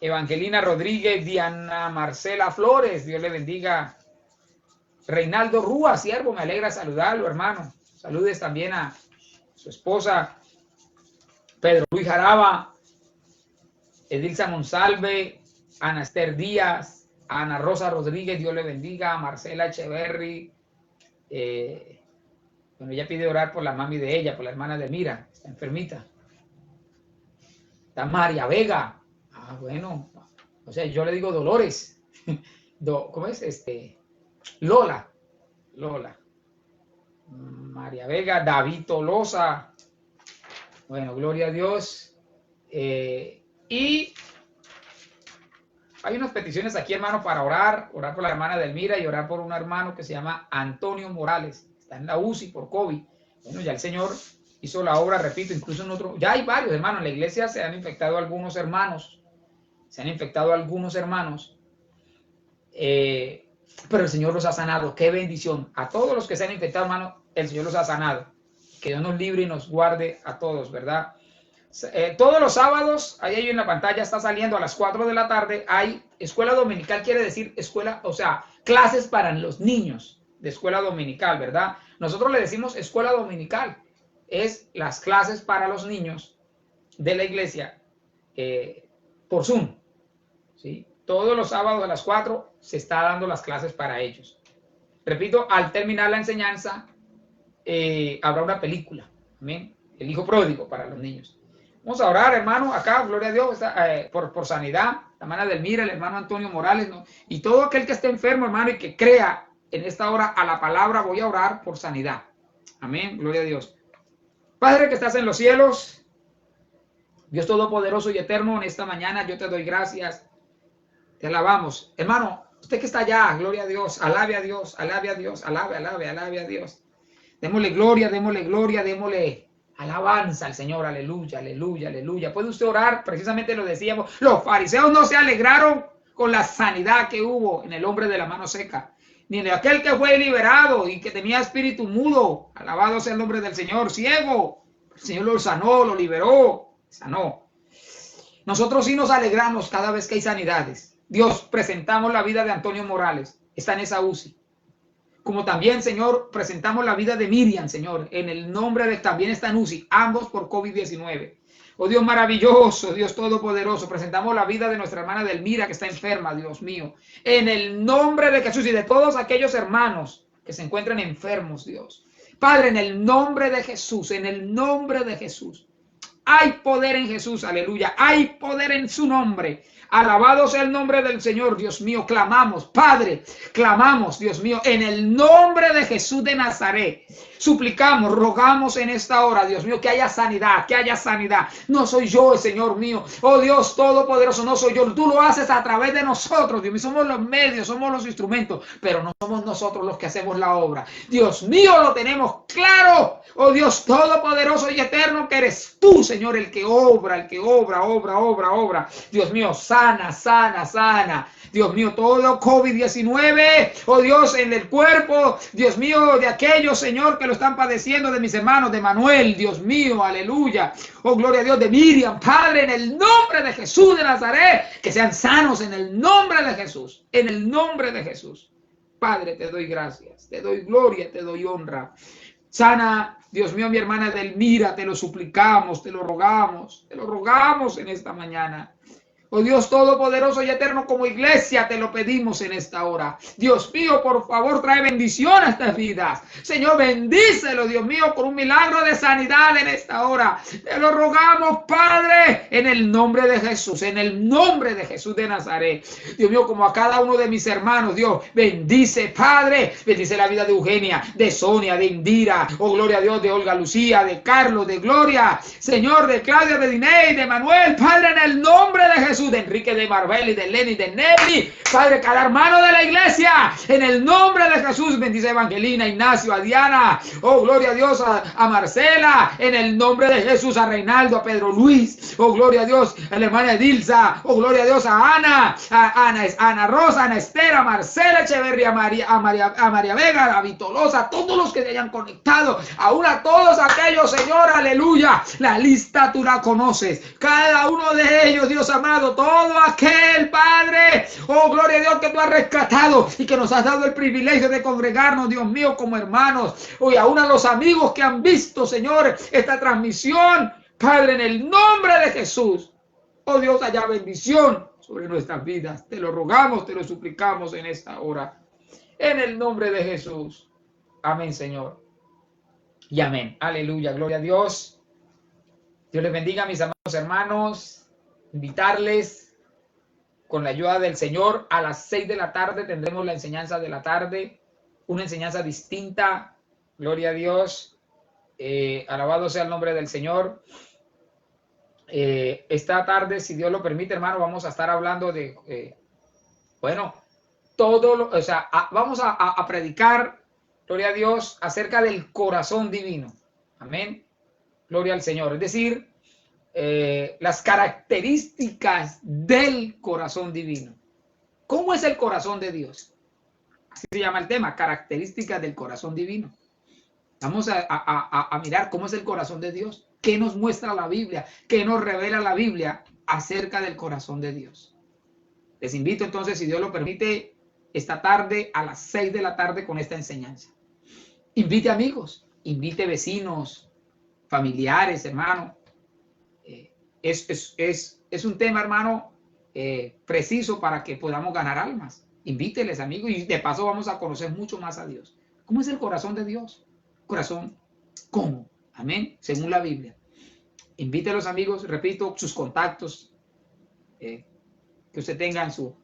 Evangelina Rodríguez, Diana Marcela Flores, Dios le bendiga, Reinaldo Rúa, siervo, me alegra saludarlo, hermano. Saludes también a su esposa, Pedro Luis Jaraba, Edilza Monsalve, Ana Esther Díaz, Ana Rosa Rodríguez, Dios le bendiga, Marcela Echeverry. Bueno, ella pide orar por la mami de ella, por la hermana de Mira, está enfermita. Está María Vega. Bueno, o sea, yo le digo Dolores. ¿Cómo es? Lola. María Vega, David Tolosa. Bueno, gloria a Dios. Y hay unas peticiones aquí, hermano, para orar por la hermana Delmira y orar por un hermano que se llama Antonio Morales. Está en la UCI por COVID. Bueno, ya el Señor hizo la obra, repito, incluso en otro. Ya hay varios hermanos. En la iglesia se han infectado algunos hermanos. Pero el Señor los ha sanado. Qué bendición. A todos los que se han infectado, hermano, el Señor los ha sanado. Que Dios nos libre y nos guarde a todos, ¿verdad? Todos los sábados, ahí en la pantalla está saliendo a las 4 de la tarde, hay escuela dominical, quiere decir escuela, o sea, clases para los niños de escuela dominical, ¿verdad? Nosotros le decimos escuela dominical, es las clases para los niños de la iglesia por Zoom, ¿sí? Todos los sábados a las 4 se está dando las clases para ellos. Repito, al terminar la enseñanza, habrá una película, ¿amén? El Hijo Pródigo para los niños. Vamos a orar, hermano, acá, gloria a Dios, por sanidad, la hermana Delmira, el hermano Antonio Morales, ¿no? Y todo aquel que esté enfermo, hermano, y que crea en esta hora a la palabra, voy a orar por sanidad. Amén, gloria a Dios. Padre que estás en los cielos, Dios Todopoderoso y Eterno, en esta mañana yo te doy gracias, te alabamos. Hermano, usted que está allá, gloria a Dios, alabe a Dios, alabe a Dios, alabe a Dios. Démosle gloria, démosle alabanza al Señor, aleluya. Puede usted orar, precisamente lo decíamos, los fariseos no se alegraron con la sanidad que hubo en el hombre de la mano seca, ni en aquel que fue liberado y que tenía espíritu mudo, alabado sea el nombre del Señor, ciego, el Señor lo sanó, lo liberó, sanó. Nosotros sí nos alegramos cada vez que hay sanidades. Dios, presentamos la vida de Antonio Morales, está en esa UCI. Como también, Señor, presentamos la vida de Miriam, Señor, en el nombre de también está en UCI, ambos por COVID-19. Oh Dios maravilloso, Dios todopoderoso, presentamos la vida de nuestra hermana Delmira que está enferma, Dios mío, en el nombre de Jesús y de todos aquellos hermanos que se encuentran enfermos, Dios. Padre, en el nombre de Jesús, en el nombre de Jesús. Hay poder en Jesús, aleluya. Hay poder en su nombre. Alabado sea el nombre del Señor, Dios mío. Clamamos, Padre, clamamos, Dios mío, en el nombre de Jesús de Nazaret. Suplicamos, rogamos en esta hora, Dios mío, que haya sanidad, que haya sanidad. No soy yo, Señor mío. Oh Dios todopoderoso, no soy yo. Tú lo haces a través de nosotros, Dios mío. Somos los medios, somos los instrumentos, pero no somos nosotros los que hacemos la obra. Dios mío, lo tenemos claro. Oh Dios todopoderoso y eterno, que eres tú, Señor, el que obra, obra. Dios mío, sana, sana, sana. Dios mío, todo COVID-19, oh Dios, en el cuerpo, Dios mío, de aquellos, Señor, que lo están padeciendo, de mis hermanos, de Manuel, Dios mío, aleluya. Oh, gloria a Dios, de Miriam, Padre, en el nombre de Jesús de Nazaret, que sean sanos en el nombre de Jesús, en el nombre de Jesús. Padre, te doy gracias, te doy gloria, te doy honra. Sana, Dios mío, mi hermana Delmira, te lo suplicamos, te lo rogamos en esta mañana. Oh Dios todopoderoso y eterno, como iglesia te lo pedimos en esta hora. Dios mío, por favor, trae bendición a estas vidas. Señor, bendícelo, Dios mío, por un milagro de sanidad en esta hora. Te lo rogamos, Padre, en el nombre de Jesús, en el nombre de Jesús de Nazaret. Dios mío, como a cada uno de mis hermanos, Dios, bendice, Padre, bendice la vida de Eugenia, de Sonia, de Indira, oh gloria a Dios, de Olga Lucía, de Carlos, de Gloria, Señor, de Claudia, de Diney, de Manuel, Padre, en el nombre de Jesús. De Enrique, de Marbeli, de Lenny, de Nelly, Padre, cada hermano de la iglesia, en el nombre de Jesús, bendice a Evangelina, Ignacio, a Diana, oh gloria a Dios, a Marcela, en el nombre de Jesús, a Reinaldo, a Pedro Luis, oh gloria a Dios, a la hermana Edilza, oh gloria a Dios, a Ana Rosa, a Ana Esther, a Marcela Echeverría, a María Vega, a Vitolosa, a todos los que se hayan conectado, aún a todos aquellos, Señor, aleluya, la lista tú la conoces, cada uno de ellos, Dios amado, todo aquel, Padre, oh gloria a Dios, que tú has rescatado y que nos has dado el privilegio de congregarnos, Dios mío, como hermanos, y aún a los amigos que han visto, Señor, esta transmisión, Padre, en el nombre de Jesús, oh Dios, haya bendición sobre nuestras vidas, te lo rogamos, te lo suplicamos en esta hora, en el nombre de Jesús, amén, Señor, y amén, aleluya, gloria a Dios. Dios les bendiga, mis amados hermanos. Invitarles, con la ayuda del Señor, a las 6 de la tarde tendremos la enseñanza de la tarde, una enseñanza distinta, gloria a Dios, alabado sea el nombre del Señor. Esta tarde, si Dios lo permite, hermano, vamos a estar hablando de, vamos a predicar, gloria a Dios, acerca del corazón divino, amén, gloria al Señor, es decir, las características del corazón divino. ¿Cómo es el corazón de Dios? Así se llama el tema, características del corazón divino. Vamos a mirar cómo es el corazón de Dios, qué nos muestra la Biblia, qué nos revela la Biblia acerca del corazón de Dios. Les invito entonces, si Dios lo permite, esta tarde a las 6 de la tarde con esta enseñanza. Invite amigos, invite vecinos, familiares, hermano. Es un tema, hermano, preciso para que podamos ganar almas. Invíteles, amigos, y de paso vamos a conocer mucho más a Dios. ¿Cómo es el corazón de Dios? Corazón, ¿cómo? Amén, según la Biblia. Invítelos, amigos, repito, sus contactos que usted tenga en su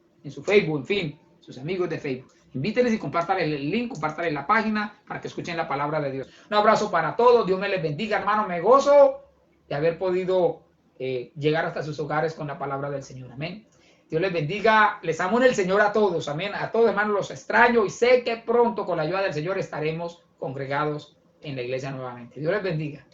Facebook, en fin, sus amigos de Facebook. Invíteles y compártanles el link, compártanles la página para que escuchen la palabra de Dios. Un abrazo para todos, Dios me les bendiga, hermano, me gozo de haber podido llegar hasta sus hogares con la palabra del Señor, amén. Dios les bendiga, les amo en el Señor a todos, amén, a todos, hermanos, los extraño y sé que pronto con la ayuda del Señor estaremos congregados en la iglesia nuevamente. Dios les bendiga.